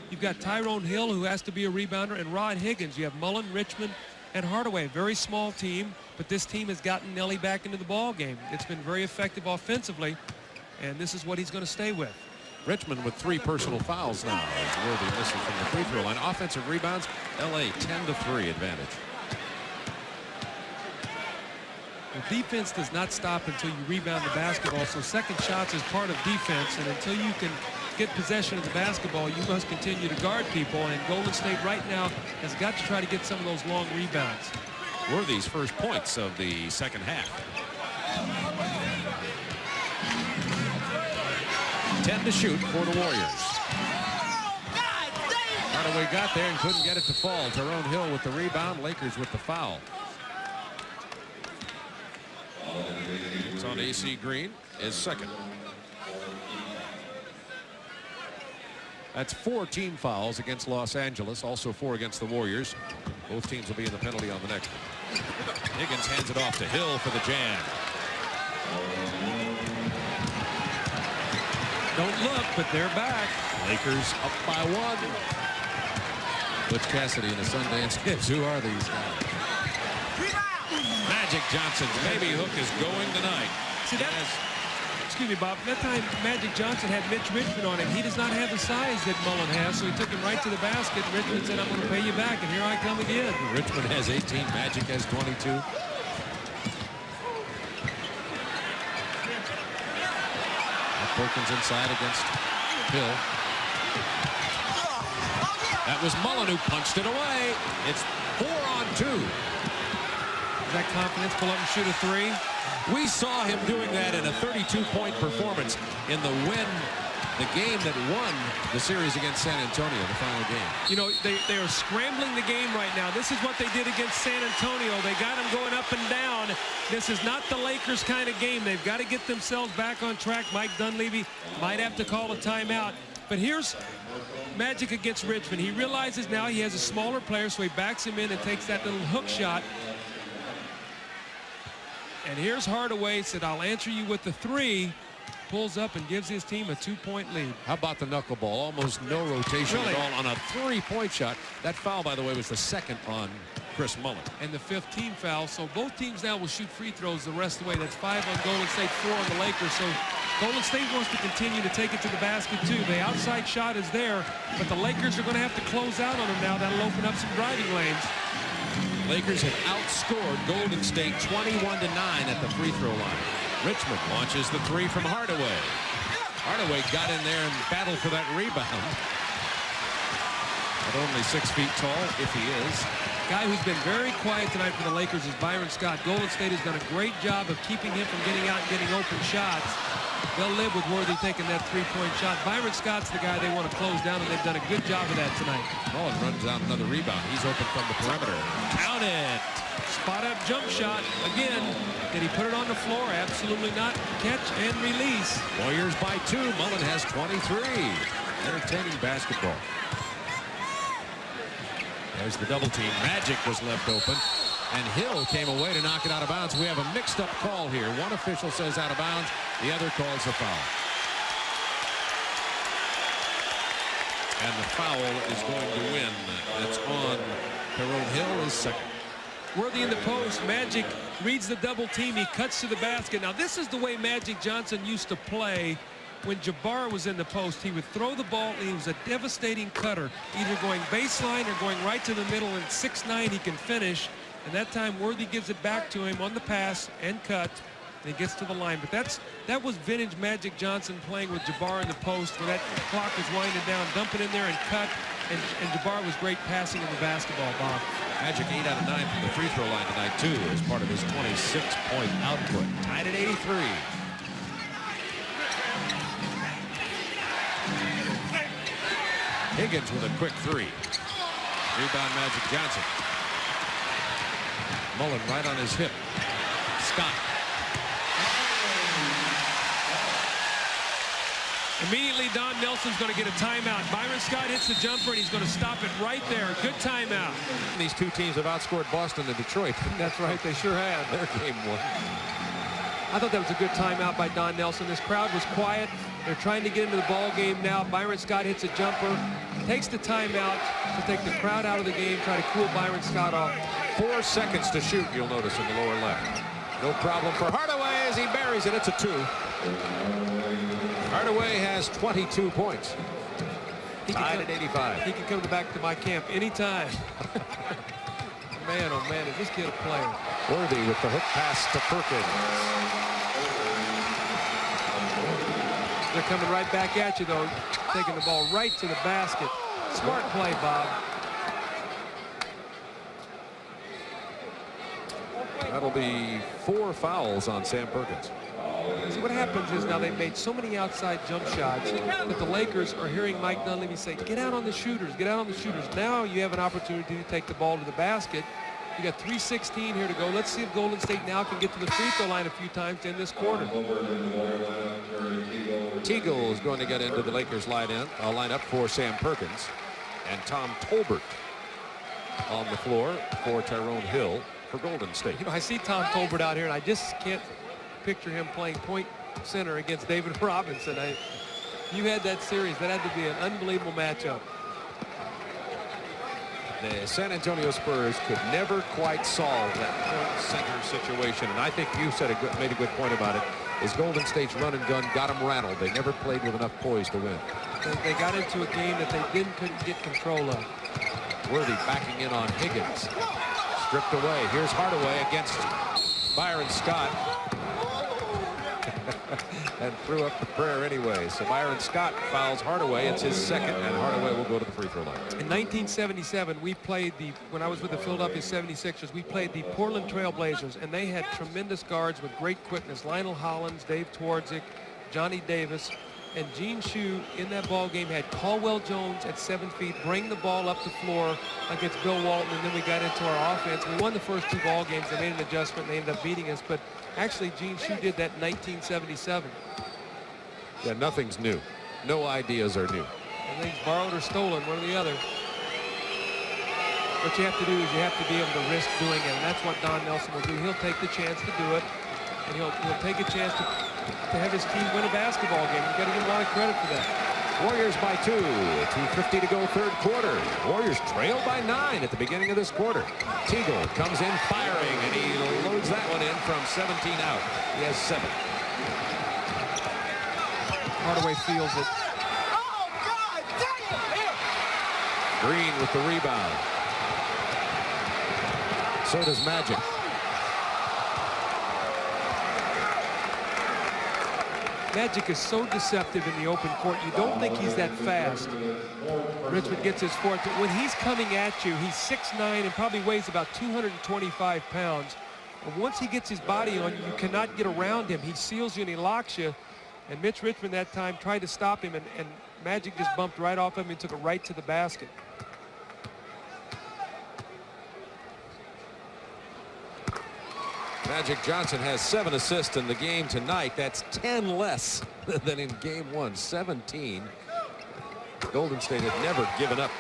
you've got Tyrone Hill, who has to be a rebounder, and Rod Higgins. You have Mullin, Richmond, and Hardaway. Very small team, but this team has gotten Nelly back into the ball game. It's been very effective offensively, and this is what he's going to stay with. Richmond with 3 personal fouls now as Worthy misses from the free throw line. Offensive rebounds, LA 10-3 advantage. The defense does not stop until you rebound the basketball, so second shots is part of defense, and until you can get possession of the basketball, you must continue to guard people, and Golden State right now has got to try to get some of those long rebounds. Worthy's first points of the second half. 10 to shoot for the Warriors. Hardaway got there and couldn't get it to fall. Tyrone Hill with the rebound. Lakers with the foul. It's on AC Green, is second. That's 4 team fouls against Los Angeles, also 4 against the Warriors. Both teams will be in the penalty on the next one. Higgins hands it off to Hill for the jam. Don't look, but they're back. Lakers up by 1. Butch Cassidy and the Sundance Kids. Who are these guys? Magic Johnson's baby hook is going tonight. See that? Excuse me, Bob. That time Magic Johnson had Mitch Richmond on him. He does not have the size that Mullin has, so he took him right to the basket. Richmond said, "I'm going to pay you back," and here I come again. Richmond has 18. Magic has 22. Perkins inside against Hill. That was Mullin who punched it away. It's 4-on-2. Is that confidence? Pull up and shoot a 3. We saw him doing that in a 32-point performance in the game that won the series against San Antonio, the final game. You know, they are scrambling the game right now. This is what they did against San Antonio. They got them going up and down. This is not the Lakers kind of game. They've got to get themselves back on track. Mike Dunleavy might have to call a timeout. But here's Magic against Richmond. He realizes now he has a smaller player, so he backs him in and takes that little hook shot. And here's Hardaway, said, "I'll answer you with the 3." Pulls up and gives his team a 2-point lead. How about the knuckleball? Almost no rotation Really? at all on a 3-point shot. That foul, by the way, was the second on Chris Mullen. And the 5th team foul. So both teams now will shoot free throws the rest of the way. That's 5 on Golden State, 4 on the Lakers. So Golden State wants to continue to take it to the basket too. The outside shot is there, but the Lakers are going to have to close out on them now. That'll open up some driving lanes. Lakers have outscored Golden State 21-9 at the free throw line. Richmond launches the 3 from Hardaway. Hardaway got in there and battled for that rebound. At only 6 feet tall, if he is. Guy who's been very quiet tonight for the Lakers is Byron Scott. Golden State has done a great job of keeping him from getting out and getting open shots. They'll live with Worthy taking that 3-point shot. Byron Scott's the guy they want to close down, and they've done a good job of that tonight. Mullen runs out another rebound. He's open from the perimeter. Count it. Spot up jump shot. Again, did he put it on the floor? Absolutely not. Catch and release. Warriors by 2. Mullen has 23. Entertaining basketball. There's the double team. Magic was left open. And Hill came away to knock it out of bounds. We have a mixed-up call here. One official says out of bounds. The other calls a foul. And the foul is going to win. That's on Tyrone Hill, is second. Worthy in the post. Magic reads the double team. He cuts to the basket. Now, this is the way Magic Johnson used to play. When Jabbar was in the post, he would throw the ball, and he was a devastating cutter, either going baseline or going right to the middle. And 6'9", he can finish. And that time, Worthy gives it back to him on the pass and cut, and he gets to the line. But that was vintage Magic Johnson playing with Jabbar in the post, where that clock was winding down, dump it in there and cut. And Jabbar was great passing in the basketball, Bob. Magic 8 out of 9 from the free throw line tonight, too, as part of his 26-point output. Tied at 83. Higgins with a quick 3. Rebound, Magic Johnson. Mullen right on his hip. Scott. Immediately, Don Nelson's going to get a timeout. Byron Scott hits the jumper, and he's going to stop it right there. Good timeout. These two teams have outscored Boston and Detroit. That's right, they sure have. Their game won. I thought that was a good timeout by Don Nelson. This crowd was quiet. They're trying to get into the ball game now. Byron Scott hits a jumper, takes the timeout to take the crowd out of the game, try to cool Byron Scott off. 4 seconds to shoot, you'll notice in the lower left. No problem for Hardaway as he buries it. It's a 2. Hardaway has 22 points. Tied at 85. He can come back to my camp anytime. Man, oh man, is this kid a player. Worthy with the hook pass to Perkins. They're coming right back at you, though, taking the ball right to the basket. Smart play, Bob. That'll be 4 fouls on Sam Perkins. See, what happens is now they've made so many outside jump shots that the Lakers are hearing Mike Dunleavy say, get out on the shooters, get out on the shooters. Now you have an opportunity to take the ball to the basket. You got 3:16 here to go. Let's see if Golden State now can get to the free throw line a few times in this quarter. Teagle is going to get into the Lakers lineup for Sam Perkins. And Tom Tolbert on the floor for Tyrone Hill for Golden State. You know, I see Tom Tolbert out here, and I just can't picture him playing point center against David Robinson. You had that series. That had to be an unbelievable matchup. The San Antonio Spurs could never quite solve that point center situation. And I think you made a good point about it. Is Golden State's run and gun got them rattled. They never played with enough poise to win. They got into a game that they couldn't get control of. Worthy backing in on Higgins. Stripped away. Here's Hardaway against Byron Scott. And threw up the prayer anyway. So Byron Scott fouls Hardaway. It's his second, and Hardaway will go to the free throw line. In 1977, we played when I was with the Philadelphia 76ers, we played the Portland Trail Blazers, and they had tremendous guards with great quickness. Lionel Hollins, Dave Twardzik, Johnny Davis, and Gene Shue in that ball game had Caldwell Jones at 7 feet, bring the ball up the floor against Bill Walton, and then we got into our offense. We won the first 2 ball games. They made an adjustment, and they ended up beating us. But actually, Gene Shue did that in 1977. Yeah, nothing's new. No ideas are new. Everything's borrowed or stolen, one or the other. What you have to do is you have to be able to risk doing it, and that's what Don Nelson will do. He'll take the chance to do it, and he'll take a chance to have his team win a basketball game. You've got to give him a lot of credit for that. Warriors by 2. 2:50 to go third quarter. Warriors trailed by 9 at the beginning of this quarter. Teagle comes in firing, and he loads that one in from 17 out. He has 7. Hardaway feels it. Oh, God, dang it! Green with the rebound. So does Magic. Magic is so deceptive in the open court. You don't think he's that fast. Richmond gets his fourth, but when he's coming at you, he's 6'9" and probably weighs about 225 pounds. But once he gets his body on you, you cannot get around him. He seals you and he locks you. And Mitch Richmond that time tried to stop him, and Magic just bumped right off him and took it right to the basket. Magic Johnson has 7 assists in the game tonight. That's 10 less than in game 1. 17. Golden State had never given up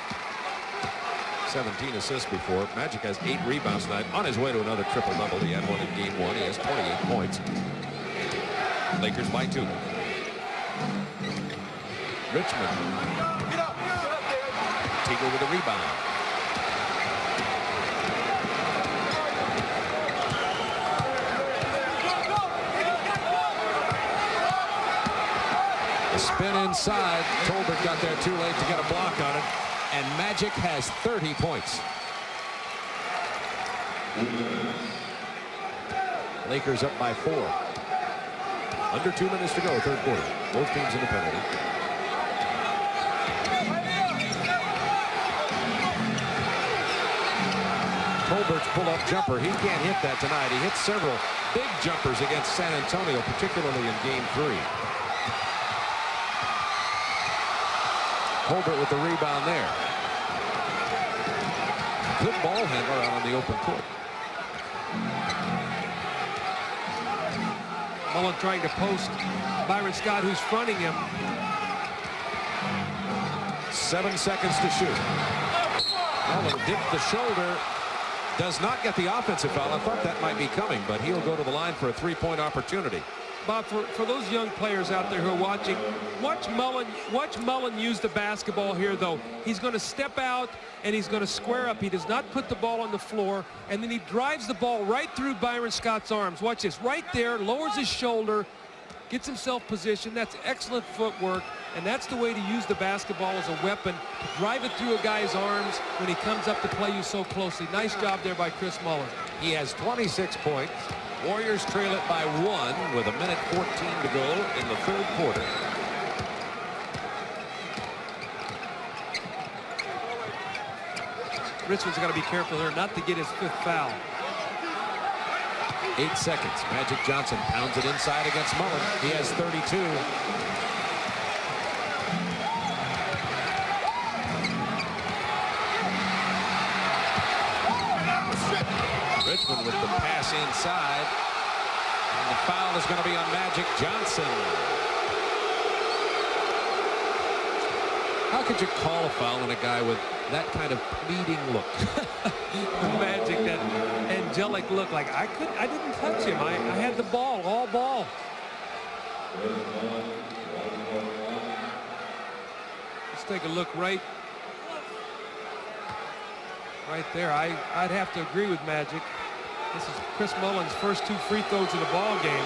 17 assists before. Magic has 8 rebounds tonight. On his way to another triple-double. He had one in game 1. He has 28 points. Lakers by 2. Richmond. Teagle with a rebound. Spin inside. Tolbert got there too late to get a block on it. And Magic has 30 points. Lakers up by 4. Under 2 minutes to go, third quarter. Both teams in the penalty. Tolbert's pull-up jumper. He can't hit that tonight. He hit several big jumpers against San Antonio, particularly in game 3. Colbert with the rebound there. Good ball handler out on the open court. Mullen trying to post Byron Scott, who's fronting him. 7 seconds to shoot. Mullen dipped the shoulder. Does not get the offensive foul. I thought that might be coming, but he'll go to the line for a 3-point opportunity. Bob, for those young players out there who are watching, watch Mullen use the basketball here, though. He's going to step out and he's going to square up. He does not put the ball on the floor, and then he drives the ball right through Byron Scott's arms. Watch this, right there, lowers his shoulder, gets himself positioned. That's excellent footwork, and that's the way to use the basketball as a weapon, to drive it through a guy's arms when he comes up to play you so closely. Nice job there by Chris Mullen. He has 26 points. Warriors trail it by 1 with 1:14 to go in the third quarter. Richmond's got to be careful there not to get his 5th foul. 8 seconds. Magic Johnson pounds it inside against Mullen. He has 32. Richmond with the pass inside. And the foul is going to be on Magic Johnson. How could you call a foul on a guy with that kind of pleading look? Magic, that angelic look, like I didn't touch him. I had the ball, all ball. Let's take a look right there. I'd have to agree with Magic. This is Chris Mullen's first 2 free throws in the ball game.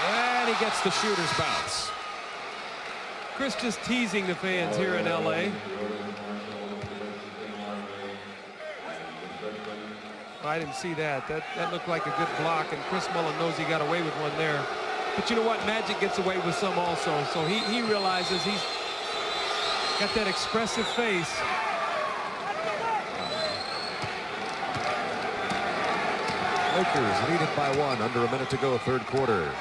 And he gets the shooter's bounce. Chris just teasing the fans here in LA. I didn't see that. That looked like a good block, and Chris Mullen knows he got away with one there. But you know what? Magic gets away with some also. So he realizes he's got that expressive face. Lakers lead it by 1. Under a minute to go, third quarter.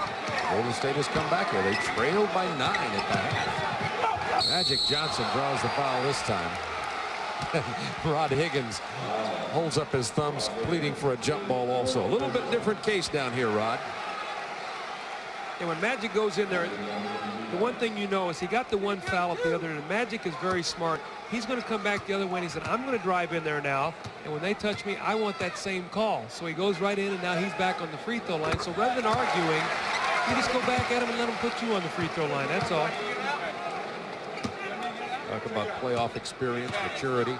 Golden State has come back here. They trailed by 9 at the half. Magic Johnson draws the foul this time. Rod Higgins holds up his thumbs, pleading for a jump ball also. A little bit different case down here, Rod. And when Magic goes in there, the one thing you know is he got the 1 foul at the other end. Magic is very smart. He's going to come back the other way, and he said, I'm going to drive in there now, and when they touch me, I want that same call. So he goes right in, and now he's back on the free throw line. So rather than arguing, You just go back at him and let him put you on the free throw line. That's all. Talk about playoff experience, maturity,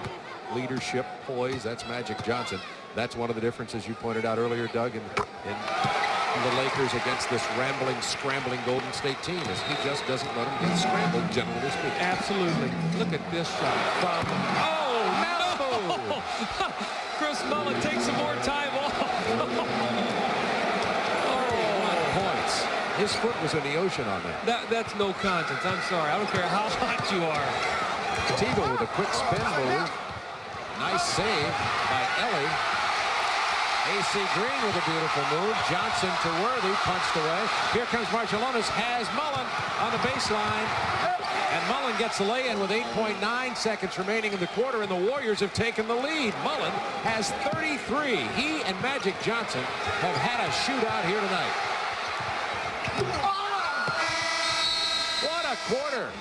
leadership, poise. That's Magic Johnson. That's one of the differences you pointed out earlier, Doug, in the Lakers against this rambling, scrambling Golden State team, is he just doesn't let them get scrambled, generally speaking. Absolutely. Look at this shot from... Oh, no! Chris Mullin takes some more time off. Points. His foot was in the ocean on that. That's no contest. I'm sorry. I don't care how hot you are. Teagle with a quick spin move. Nice save by Ellie. AC Green with a beautiful move. Johnson to Worthy, punched away. Here comes Marciulionis, has Mullin on the baseline. And Mullin gets the lay-in with 8.9 seconds remaining in the quarter, and the Warriors have taken the lead. Mullin has 33. He and Magic Johnson have had a shootout here tonight. What a quarter.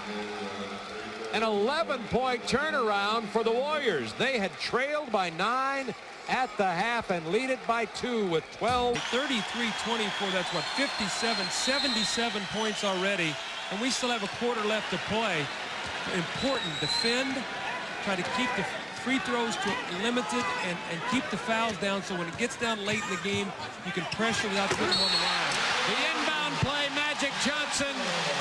An 11-point turnaround for the Warriors. They had trailed by 9 at the half and lead it by 2 with 12. 33-24, that's what, 77 points already. And we still have a quarter left to play. Important, defend, try to keep the free throws to limited and keep the fouls down so when it gets down late in the game, you can pressure without putting them on the line. The inbound play, Magic Johnson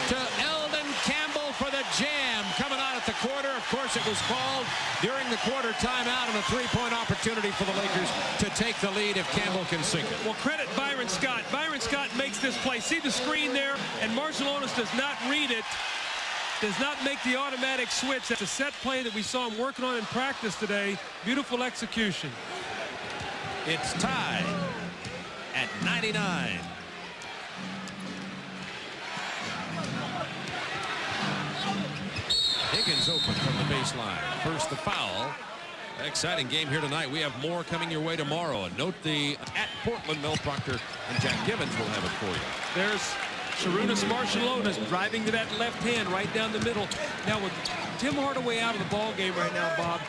to Eldon Campbell for the jam. Coming out at the quarter, of course it was called during the quarter timeout, and a three-point opportunity for the Lakers to take the lead if Campbell can sink it. Well, credit Byron Scott. Byron Scott makes this play. See the screen there? And Marciulionis does not read it. Does not make the automatic switch. That's a set play that we saw him working on in practice today. Beautiful execution. It's tied at 99. Higgins open from the baseline. First the foul. Exciting game here tonight. We have more coming your way tomorrow. And note the at Portland, Mel Proctor and Jack Gibbons will have it for you. There's Sharunas Marciulionis driving to that left hand right down the middle. Now with Tim Hardaway out of the ball game right now, Bob,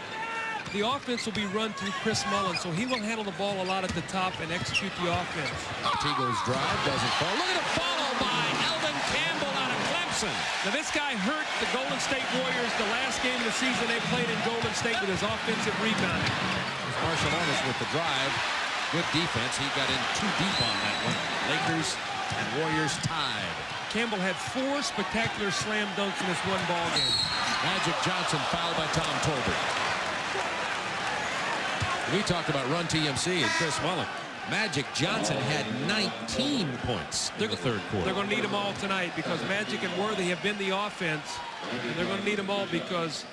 the offense will be run through Chris Mullin, so he will handle the ball a lot at the top and execute the offense. Teagle's drive doesn't fall. Look at a follow by Eldon Campbell out of Clemson. Now this guy hurt the Golden State Warriors the last game of the season they played in Golden State with his offensive rebounding. Marciulionis with the drive. Good defense. He got in too deep on that one. Lakers and Warriors tied. Campbell had 4 spectacular slam dunks in this one ball game. Magic Johnson fouled by Tom Tolbert. We talked about Run TMC and Chris Mullin. Magic Johnson had 19 points in the third quarter. They're going to need them all tonight because Magic and Worthy have been the offense. And they're going to need them all because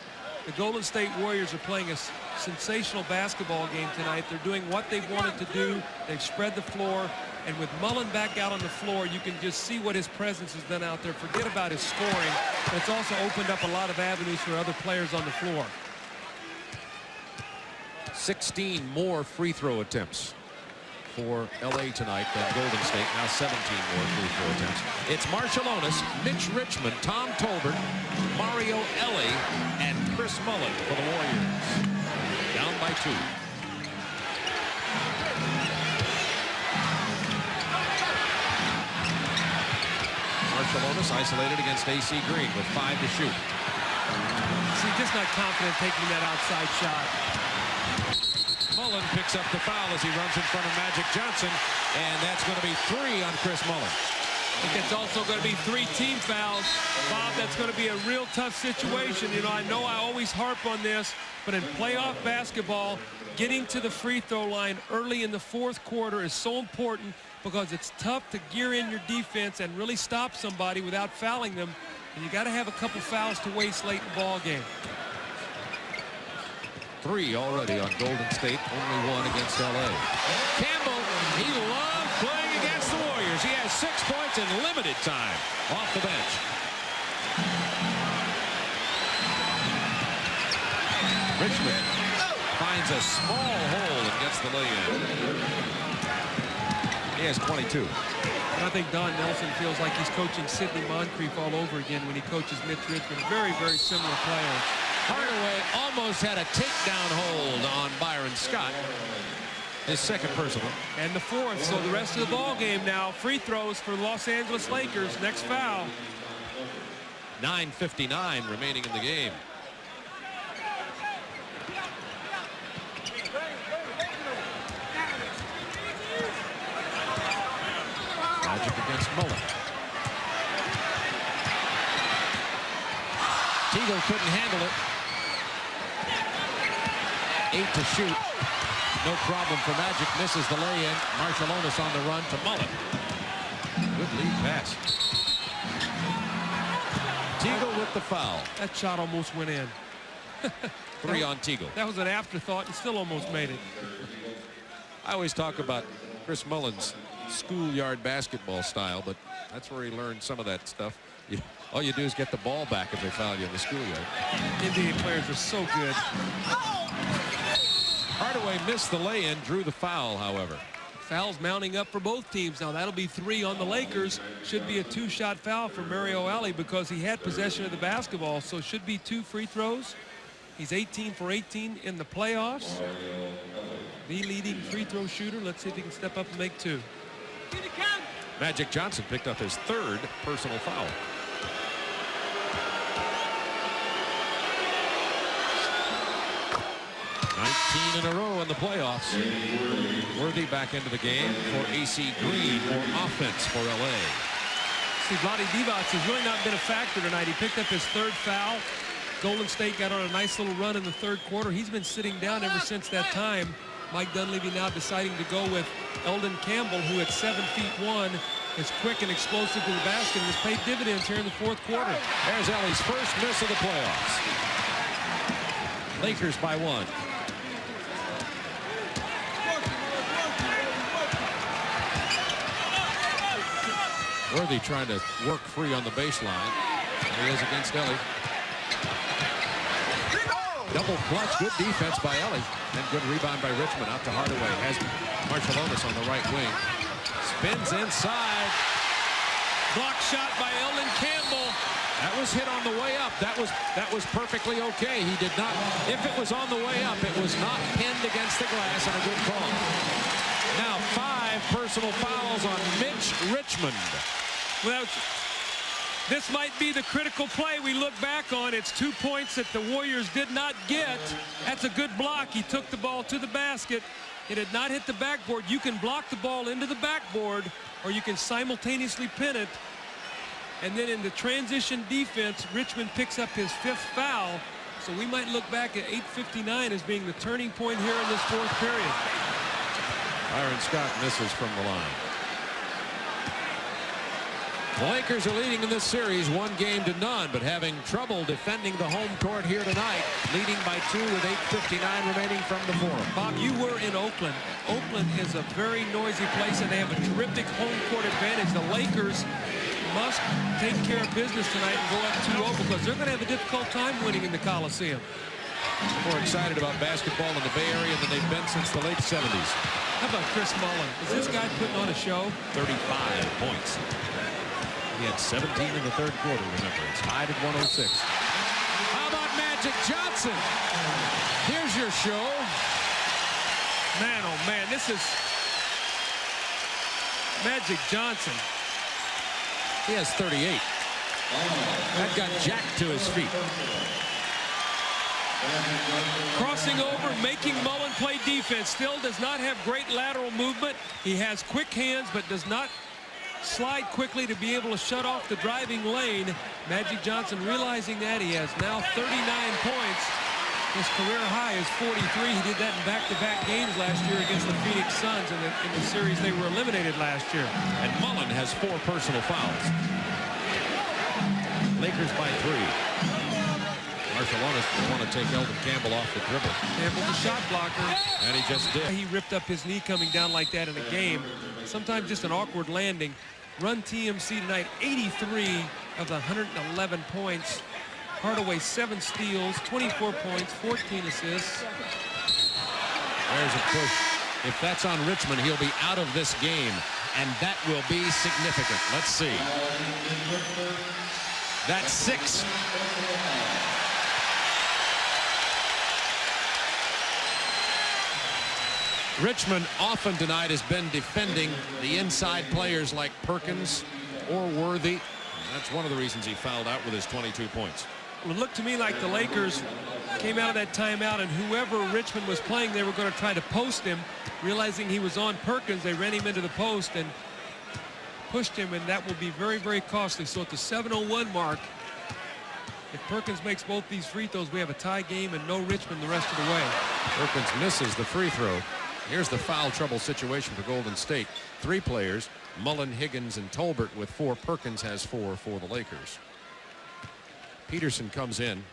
the Golden State Warriors are playing a sensational basketball game tonight. They're doing what they've wanted to do. They've spread the floor. And with Mullin back out on the floor, you can just see what his presence has done out there. Forget about his scoring. But it's also opened up a lot of avenues for other players on the floor. 16 more free throw attempts for LA tonight than Golden State. Now 17 more free throw attempts. It's Marciulionis, Mitch Richmond, Tom Tolbert, Mario Ellie, and Chris Mullin for the Warriors. Down by 2. Marciulionis isolated against AC Green with 5 to shoot. See, just not confident taking that outside shot. Mullin picks up the foul as he runs in front of Magic Johnson, and that's going to be 3 on Chris Mullin. I think it's also going to be 3 team fouls. Bob, that's going to be a real tough situation. You know I always harp on this, but in playoff basketball, getting to the free throw line early in the fourth quarter is so important because it's tough to gear in your defense and really stop somebody without fouling them. And you got to have a couple fouls to waste late in the ball game. 3 already on Golden State, only 1 against LA. Campbell, he loves playing against the Warriors. He has 6 points in limited time off the bench. Richmond finds a small hole and gets the lay-in. He has 22. I think Don Nelson feels like he's coaching Sidney Moncrief all over again when he coaches Mitch Richmond. Very, very similar players. Hardaway almost had a takedown hold on Byron Scott. His second personal. And the fourth. So the rest of the ball game now. Free throws for the Los Angeles Lakers. Next foul. 9:59 remaining in the game. Magic against Mullen. Teagle couldn't handle it. 8 to shoot. No problem for Magic. Misses the lay-in. Marciulionis on the run to Mullen. Good lead pass. Teagle with the foul. That shot almost went in. 3 on Teagle. That was an afterthought and still almost made it. I always talk about Chris Mullen's schoolyard basketball style, but that's where he learned some of that stuff. All you do is get the ball back if they foul you in the schoolyard. NBA players are so good. Hardaway missed the lay-in, drew the foul, however. Fouls mounting up for both teams. Now that'll be 3 on the Lakers. Should be a 2-shot foul for Mario Elie because he had possession of the basketball. So should be 2 free throws. He's 18 for 18 in the playoffs. The leading free throw shooter. Let's see if he can step up and make 2. Magic Johnson picked up his 3rd personal foul. 19 in a row in the playoffs. Worthy back into the game for AC Green. More offense for LA. See, Vlade Divac has really not been a factor tonight. He picked up his 3rd foul. Golden State got on a nice little run in the 3rd quarter. He's been sitting down ever since that time. Mike Dunleavy now deciding to go with Eldon Campbell, who at 7'1" is quick and explosive to the basket and has paid dividends here in the 4th quarter. There's Ellie's first miss of the playoffs. Lakers by 1. Worthy trying to work free on the baseline. He is against Elie. Double clutch, good defense by Elie. And good rebound by Richmond. Out to Hardaway. Has Marciulionis on the right wing. Spins inside. Block shot by Eldon Campbell. That was hit on the way up. That was perfectly okay. He did not. If it was on the way up, it was not pinned against the glass, and a good call. Now 5 personal fouls on Mitch Richmond. Well, this might be the critical play we look back on. It's 2 points that the Warriors did not get. That's a good block. He took the ball to the basket. It had not hit the backboard. You can block the ball into the backboard, or you can simultaneously pin it. And then in the transition defense, Richmond picks up his 5th foul. So we might look back at 8:59 as being the turning point here in this 4th period. Byron Scott misses from the line. The Lakers are leading in this series 1-0 but having trouble defending the home court here tonight, leading by 2 with 8:59 remaining from the Forum. Bob, you were in Oakland. Oakland is a very noisy place, and they have a terrific home court advantage. The Lakers must take care of business tonight and go up 2-0 because they're going to have a difficult time winning in the Coliseum. More excited about basketball in the Bay Area than they've been since the late 70s. How about Chris Mullen? Is this guy putting on a show? 35 points. He had 17 in the 3rd quarter, remember. It's tied at 106. How about Magic Johnson? Here's your show. Man, oh man, this is Magic Johnson. He has 38. That got Jack to his feet. Crossing over, making Mullen play defense. Still does not have great lateral movement. He has quick hands, but does not slide quickly to be able to shut off the driving lane. Magic Johnson realizing that. He has now 39 points. His career high is 43. He did that in back-to-back games last year against the Phoenix Suns in the series they were eliminated last year. And Mullen has 4 personal fouls. Lakers by 3. Marciulionis will want to take Eldon Campbell off the dribble. Campbell's a shot blocker. And he just did. He ripped up his knee coming down like that in a game. Sometimes just an awkward landing. Run TMC tonight, 83 of the 111 points. Hardaway 7 steals, 24 points, 14 assists. There's a push. If that's on Richmond, he'll be out of this game, and that will be significant. Let's see. That's 6. Richmond often tonight has been defending the inside players like Perkins or Worthy. That's one of the reasons he fouled out with his 22 points. Well, it looked to me like the Lakers came out of that timeout, and whoever Richmond was playing, they were going to try to post him. Realizing he was on Perkins, they ran him into the post and pushed him, and that will be very, very costly. So at the 7:01 mark, if Perkins makes both these free throws, we have a tie game and no Richmond the rest of the way. Perkins misses the free throw. Here's the foul trouble situation for Golden State. 3 players, Mullen, Higgins, and Tolbert with 4. Perkins has 4 for the Lakers. Peterson comes in.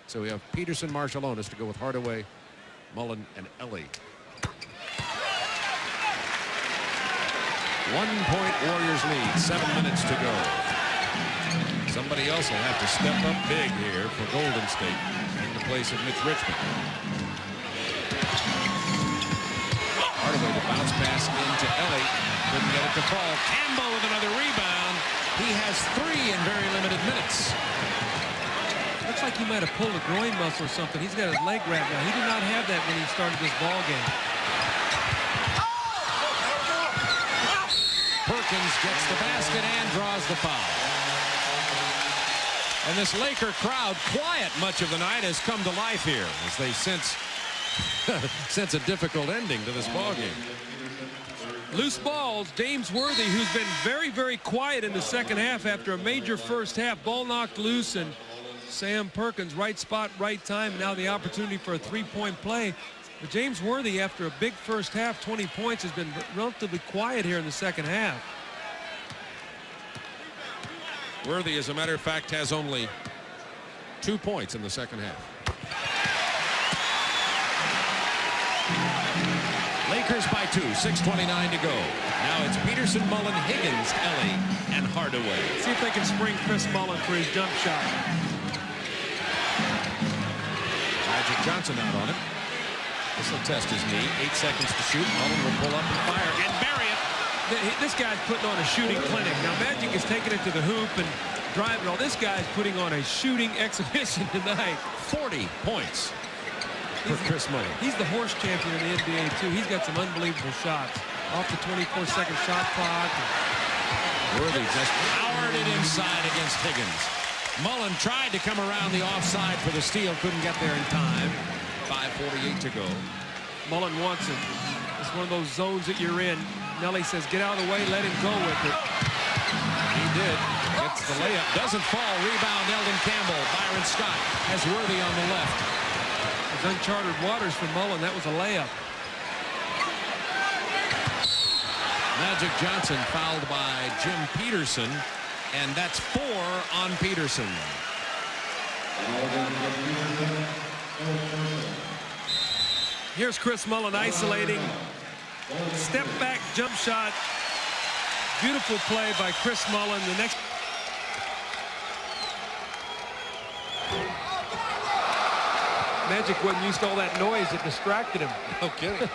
So we have Peterson, Marshallonis to go with Hardaway, Mullen, and Ellie. 1-point Warriors lead. 7 minutes to go. Somebody else will have to step up big here for Golden State in the place of Mitch Richmond. Hardaway to bounce pass into Ellie. Couldn't get it to fall. Campbell with another rebound. He has 3 in very limited minutes. Looks like he might have pulled a groin muscle or something. He's got his leg wrapped now. He did not have that when he started this ball game. Perkins gets the basket and draws the foul. And this Laker crowd, quiet much of the night, has come to life here as they sense a difficult ending to this ball game. Loose balls. James Worthy, who's been very, very quiet in the second half after a major first half. Ball knocked loose, and Sam Perkins, right spot, right time. Now the opportunity for a 3-point play. But James Worthy, after a big first half, 20 points, has been relatively quiet here in the second half. Worthy, as a matter of fact, has only 2 points in the second half. Lakers by 2, 6:29 to go. Now it's Peterson, Mullen, Higgins, Ellie, and Hardaway. See if they can spring Chris Mullen for his jump shot. Magic Johnson out on him. This will test his knee. 8 seconds to shoot. Mullen will pull up and fire and bury it. This guy's putting on a shooting clinic. Now Magic is taking it to the hoop and driving. All this guy's putting on a shooting exhibition tonight. 40 points for Chris Mullen. He's the horse champion in the NBA too. He's got some unbelievable shots off the 24-second shot clock. Worthy just powered it inside against Higgins. Mullen tried to come around the offside for the steal, couldn't get there in time. 5:48 to go. Mullen wants it. It's one of those zones that you're in. Nelly says, get out of the way, let him go with it. He did. Gets the layup. Doesn't fall. Rebound, Eldon Campbell. Byron Scott has Worthy on the left. It's uncharted waters for Mullen. That was a layup. Magic Johnson fouled by Jim Peterson, and that's 4 on Peterson. Here's Chris Mullen isolating. Step back jump shot. Beautiful play by Chris Mullen. The next. Magic wasn't used to all that noise. It distracted him. No kidding.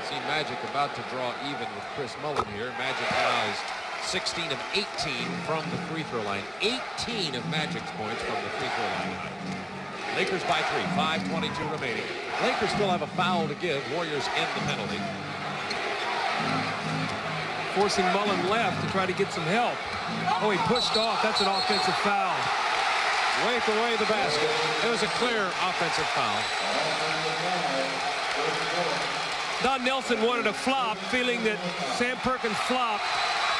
See Magic about to draw even with Chris Mullen here. Magic now is 16 of 18 from the free throw line. 18 of Magic's points from the free throw line. Lakers by 3. 5:22 remaining. Lakers still have a foul to give. Warriors end the penalty. Forcing Mullen left to try to get some help. Oh, he pushed off. That's an offensive foul. Wake away the basket. It was a clear offensive foul. Don Nelson wanted a flop, feeling that Sam Perkins flopped.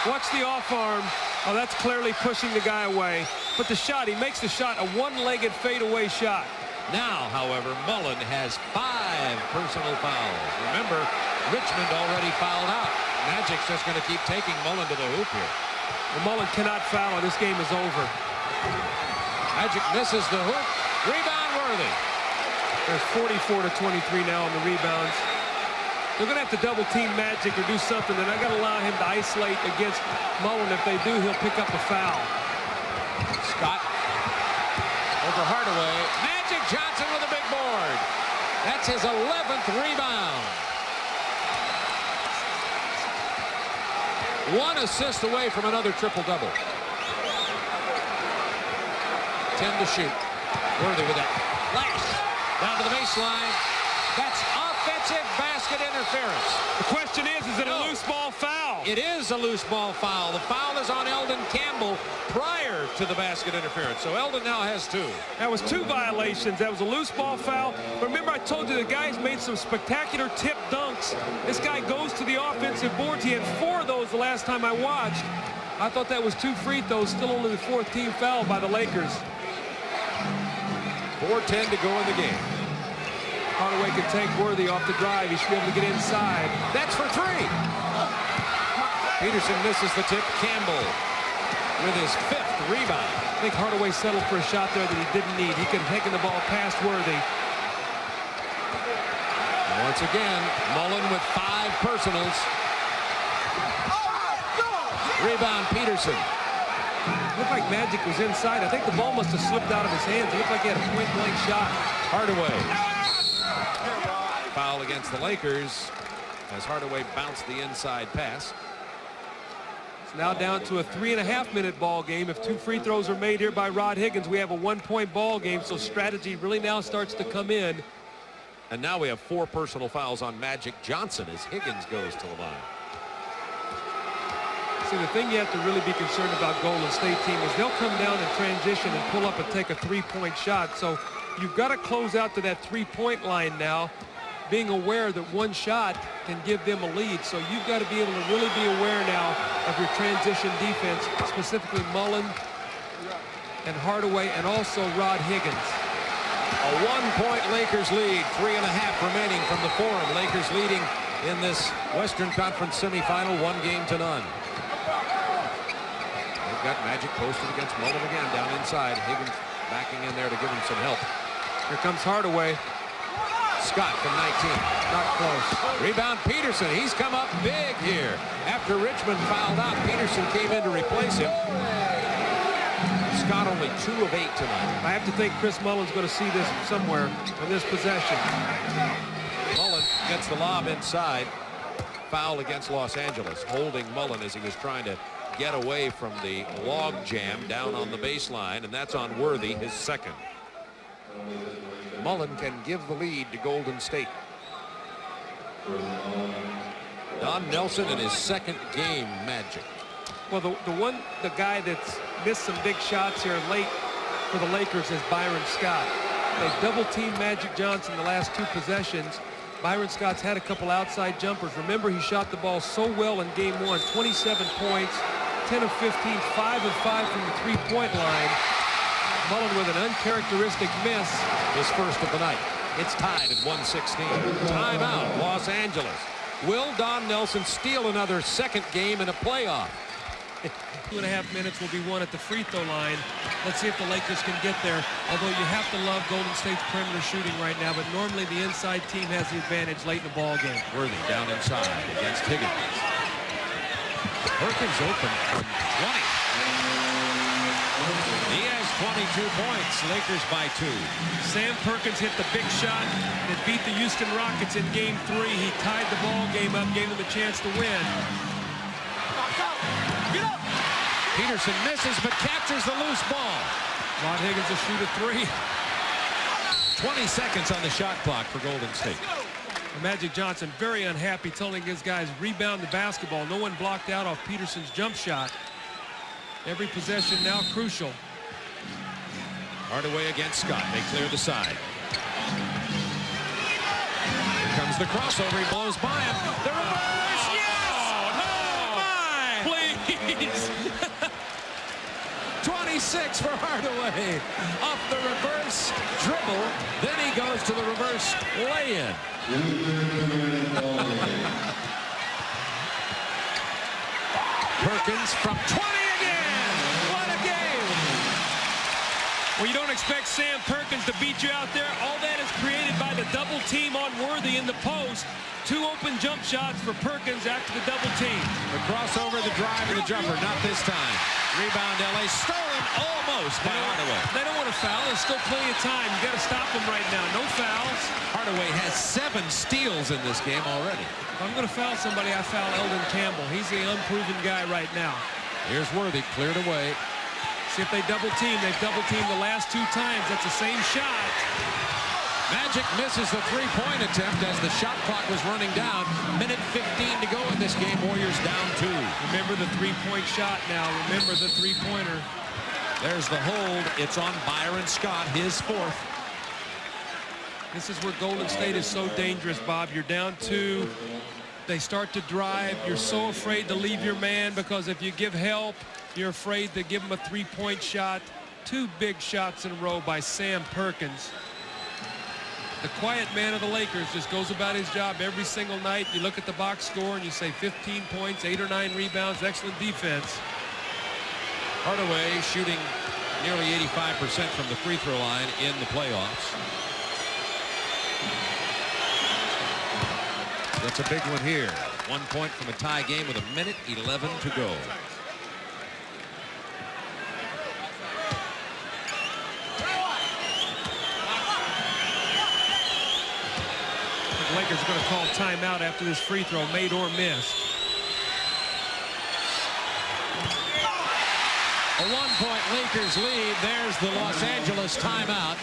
Watch the off arm. Oh, that's clearly pushing the guy away. But the shot, he makes the shot a one-legged fadeaway shot. Now, however, Mullen has 5 personal fouls. Remember, Richmond already fouled out. Magic's just going to keep taking Mullen to the hoop here. Well, Mullen cannot foul, or this game is over. Magic misses the hoop. Rebound Worthy. There's 44 to 23 now on the rebounds. They're going to have to double team Magic or do something. They're not going to allow him to isolate against Mullen. If they do, he'll pick up a foul. Scott over Hardaway. Magic Johnson with a big board. That's his 11th rebound. 1 assist away from another triple-double. 10 to shoot. Worthy with that flash. Down to the baseline. That's offensive basket interference. The question is it No. a loose ball foul? It is a loose ball foul. The foul is on Eldon Campbell prior to the basket interference. So Eldon now has 2. That was 2 violations. That was a loose ball foul. Remember, I told you the guy's made some spectacular tip dunks. This guy goes to the offensive boards. He had 4 of those the last time I watched. I thought that was 2 free throws. Still only the 4th team foul by the Lakers. 4:10 to go in the game. Hardaway can take Worthy off the drive. He should be able to get inside. That's for 3. Peterson misses the tip. Campbell with his 5th rebound. I think Hardaway settled for a shot there that he didn't need. He could have taken the ball past Worthy. Once again, Mullen with 5 personals. Rebound Peterson. Looked like Magic was inside. I think the ball must have slipped out of his hands. It looked like he had a point-blank shot. Hardaway. Foul against the Lakers as Hardaway bounced the inside pass. It's now down to a 3.5-minute ball game. If 2 free throws are made here by Rod Higgins, we have a 1-point ball game, so strategy really now starts to come in. And now we have 4 personal fouls on Magic Johnson as Higgins goes to the line. See, the thing you have to really be concerned about Golden State team is they'll come down in transition and pull up and take a 3-point shot. So you've got to close out to that 3-point line now, being aware that 1 shot can give them a lead. So you've got to be able to really be aware now of your transition defense, specifically Mullen and Hardaway and also Rod Higgins. A 1-point Lakers lead, 3.5 remaining from the Forum. Lakers leading in this Western Conference semifinal, 1-0. They've got Magic posted against Mullen again down inside. Higgins backing in there to give him some help. Here comes Hardaway. Scott from 19. Not close. Rebound Peterson. He's come up big here. After Richmond fouled out, Peterson came in to replace him. Scott only 2 of 8 tonight. I have to think Chris Mullen's going to see this somewhere in this possession. Mullen gets the lob inside. Foul against Los Angeles, holding Mullen as he was trying to get away from the log jam down on the baseline, and that's on Worthy, his 2nd. Mullen can give the lead to Golden State. Don Nelson in his 2nd game, Magic. Well, the guy that's missed some big shots here late for the Lakers is Byron Scott. They double-teamed Magic Johnson the last 2 possessions. Byron Scott's had a couple outside jumpers. Remember, he shot the ball so well in game 1, 27 points, 10 of 15, 5 of 5 from the 3-point line. Mullen with an uncharacteristic miss. His 1st of the night. It's tied at 116. Timeout, Los Angeles. Will Don Nelson steal another 2nd game in a playoff? 2.5 minutes will be won at the free throw line. Let's see if the Lakers can get there. Although you have to love Golden State's perimeter shooting right now, but normally the inside team has the advantage late in the ball game. Worthy down inside against Higgins. Perkins open from 20. He has 22 points. Lakers by 2. Sam Perkins hit the big shot that beat the Houston Rockets in game 3. He tied the ball game up, gave them a chance to win. Peterson misses but catches the loose ball. Rod Higgins will shoot a 3. 20 seconds on the shot clock for Golden State. Magic Johnson very unhappy, telling his guys rebound the basketball. No one blocked out off Peterson's jump shot. Every possession now crucial. Hardaway against Scott. They clear the side. Here comes the crossover. He blows by him. The reverse. Yes! Oh, no! Please! 26 for Hardaway. Off the reverse dribble. Then he goes to the reverse lay-in. Perkins from 20 again. What a game. Well, you don't expect Sam Perkins to beat you out there. All that is created by the double team on Worthy in the post. 2 open jump shots for Perkins after the double team. The crossover, the drive, and the jumper. Not this time. Rebound LA. Stolen almost by Hardaway. They don't want to foul. There's still plenty of time. You got to stop them right now. No fouls. Hardaway has 7 steals in this game already. If I'm going to foul somebody, I foul Eldon Campbell. He's the unproven guy right now. Here's Worthy, cleared away. See if they double team. They've double teamed the last 2 times. That's the same shot. Magic misses the three-point attempt as the shot clock was running down. Minute 15 to go in this game. Warriors down 2. Remember the three-point shot now. Remember the three-pointer. There's the hold. It's on Byron Scott, his 4th. This is where Golden State is so dangerous, Bob. You're down 2. They start to drive. You're so afraid to leave your man because if you give help, you're afraid to give him a three-point shot. 2 big shots in a row by Sam Perkins. The quiet man of the Lakers just goes about his job every single night. You look at the box score and you say 15 points, 8 or 9 rebounds, excellent defense. Hardaway shooting nearly 85% from the free throw line in the playoffs. That's a big one here. 1 point from a tie game with 1:11 to go. The Lakers are going to call timeout after this free throw, made or missed. A 1-point Lakers lead. There's the Los Angeles timeout.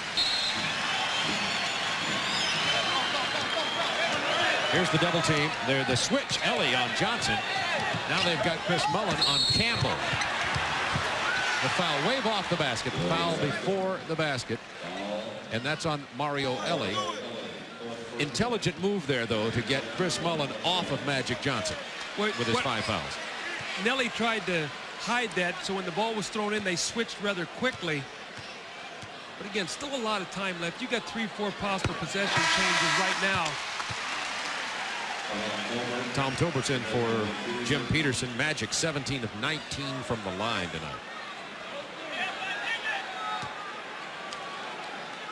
Here's the double team. They're the switch. Ellie on Johnson. Now they've got Chris Mullin on Campbell. The foul wave off the basket. The foul before the basket. And that's on Mario Ellie. Intelligent move there, though, to get Chris Mullin off of Magic Johnson with his 5 fouls. Nelly tried to hide that, so when the ball was thrown in, they switched rather quickly. But again, still a lot of time left. You got 3-4 possible possession changes right now. Tom Tolbert's in for Jim Peterson. Magic 17 of 19 from the line tonight.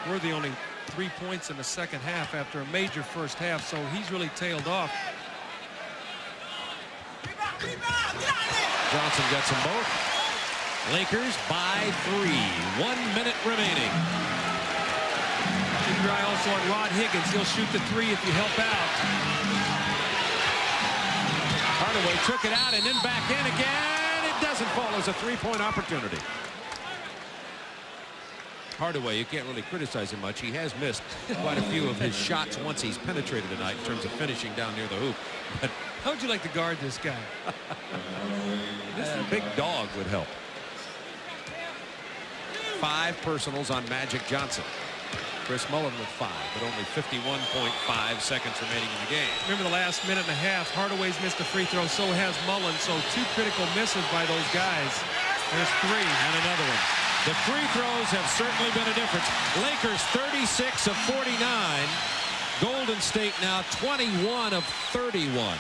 We're the only 3 points in the second half after a major first half, so he's really tailed off. Johnson gets them both. Lakers by 3. 1 minute remaining. Keep your eye also on Rod Higgins. He'll shoot the 3 if you help out. Hardaway took it out and then back in again. It doesn't fall as a 3-point opportunity. Hardaway, you can't really criticize him much. He has missed quite a few of his shots once he's penetrated tonight in terms of finishing down near the hoop. But how would you like to guard this guy? a big dog would help. 5 personals on Magic Johnson. Chris Mullin with 5, but only 51.5 seconds remaining in the game. Remember the last minute and a half, Hardaway's missed a free throw, so has Mullin. So 2 critical misses by those guys. There's 3. And another one. The free throws have certainly been a difference. Lakers 36 of 49. Golden State now 21 of 31.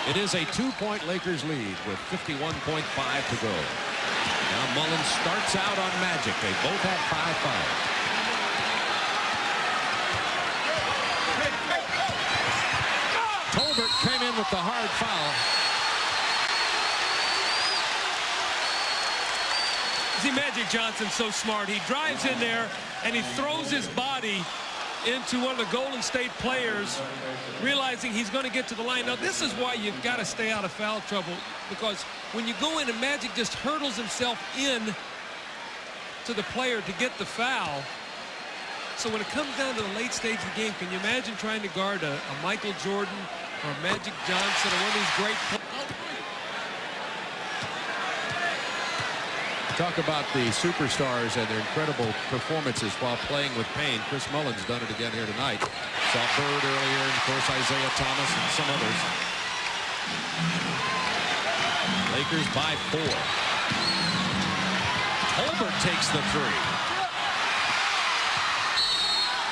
It is a 2-point Lakers lead with 51.5 to go. Now Mullin starts out on Magic. They both have 5 fouls. Tolbert came in with the hard foul. See, Magic Johnson's so smart. He drives in there and he throws his body into one of the Golden State players, realizing he's going to get to the line. Now, this is why you've got to stay out of foul trouble, because when you go in and Magic just hurdles himself in to the player to get the foul. So when it comes down to the late stage of the game, can you imagine trying to guard a Michael Jordan or Magic Johnson or one of these great players? Talk about the superstars and their incredible performances while playing with pain. Chris Mullin's done it again here tonight. Saw Bird earlier, and of course Isaiah Thomas and some others. Lakers by 4. Tolbert takes the 3.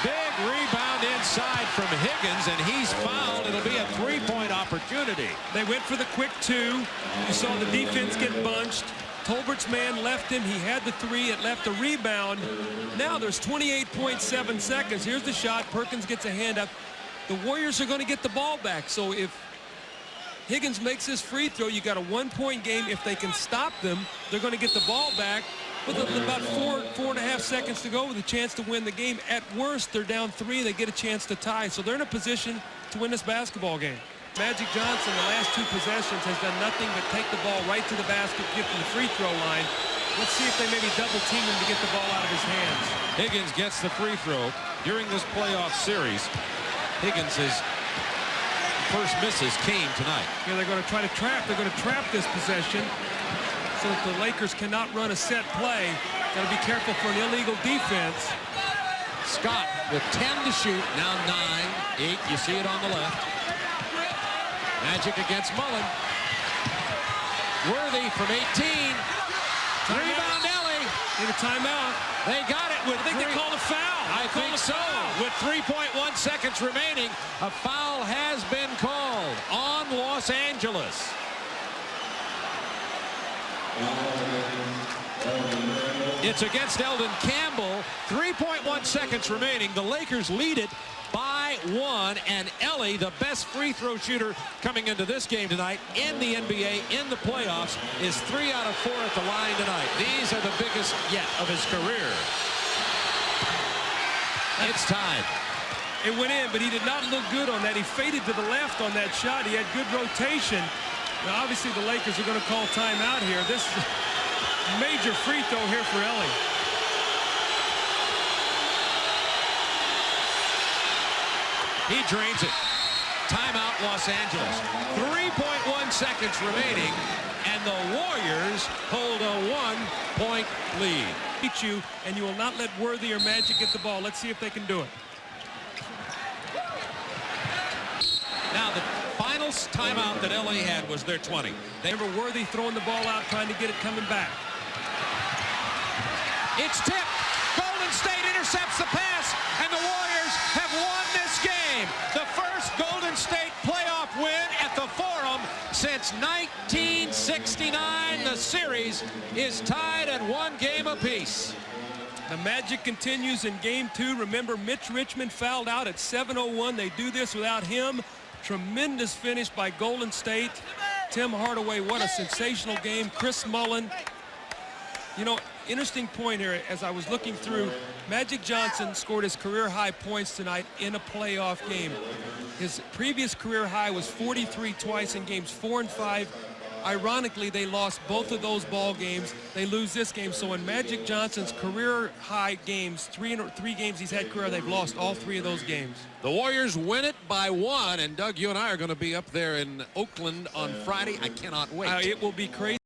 Big rebound inside from Higgins, and he's fouled. It'll be a 3-point opportunity. They went for the quick 2. You saw the defense get bunched. Tolbert's man left him. He had the 3. It left a rebound. Now there's 28.7 seconds. Here's the shot. Perkins gets a hand up. The Warriors are going to get the ball back. So if Higgins makes his free throw, you got a 1-point game. If they can stop them, they're going to get the ball back with about 4.5 seconds to go with a chance to win the game. At worst, they're down 3. They get a chance to tie. So they're in a position to win this basketball game. Magic Johnson, the last 2 possessions, has done nothing but take the ball right to the basket, get to the free throw line. Let's see if they maybe double team him to get the ball out of his hands. Higgins gets the free throw during this playoff series. Higgins' first misses came tonight. Yeah, they're going to try to trap. They're going to trap this possession so that the Lakers cannot run a set play. Got to be careful for an illegal defense. Scott with 10 to shoot. Now 9, 8. You see it on the left. Magic against Mullen. Worthy from 18. Rebound Ellie. Need a timeout. They got it with I think they called a foul. I think so. With 3.1 seconds remaining, a foul has been called on Los Angeles. It's against Eldon Campbell. 3.1 seconds remaining. The Lakers lead it by 1, and Ellie, the best free throw shooter coming into this game tonight in the NBA in the playoffs, is 3 out of 4 at the line tonight. These are the biggest yet of his career. It's tied. It went in, but he did not look good on that. He faded to the left on that shot. He had good rotation. Now, obviously, the Lakers are going to call timeout here. This is a major free throw here for Ellie. He drains it. Timeout, Los Angeles. 3.1 seconds remaining, and the Warriors hold a 1-point lead. Beat you, and you will not let Worthy or Magic get the ball. Let's see if they can do it. Now, the final timeout that LA had was their 20. They were Worthy throwing the ball out, trying to get it coming back. It's tipped. Golden State intercepts the pass, and the Warriors have won this game. The first Golden State playoff win at the Forum since 1969. The series is tied at 1 game apiece. The magic continues in game 2. Remember, Mitch Richmond fouled out at 7:01. They do this without him. Tremendous finish by Golden State. Tim Hardaway, what a sensational game. Chris Mullen. You know, interesting point here as I was looking through. Magic Johnson scored his career-high points tonight in a playoff game. His previous career high was 43 twice in games 4 and 5. Ironically, they lost both of those ball games. They lose this game. So in Magic Johnson's career-high games, three games he's had career, they've lost all 3 of those games. The Warriors win it by 1, and Doug, you and I are going to be up there in Oakland on Friday. I cannot wait. It will be crazy.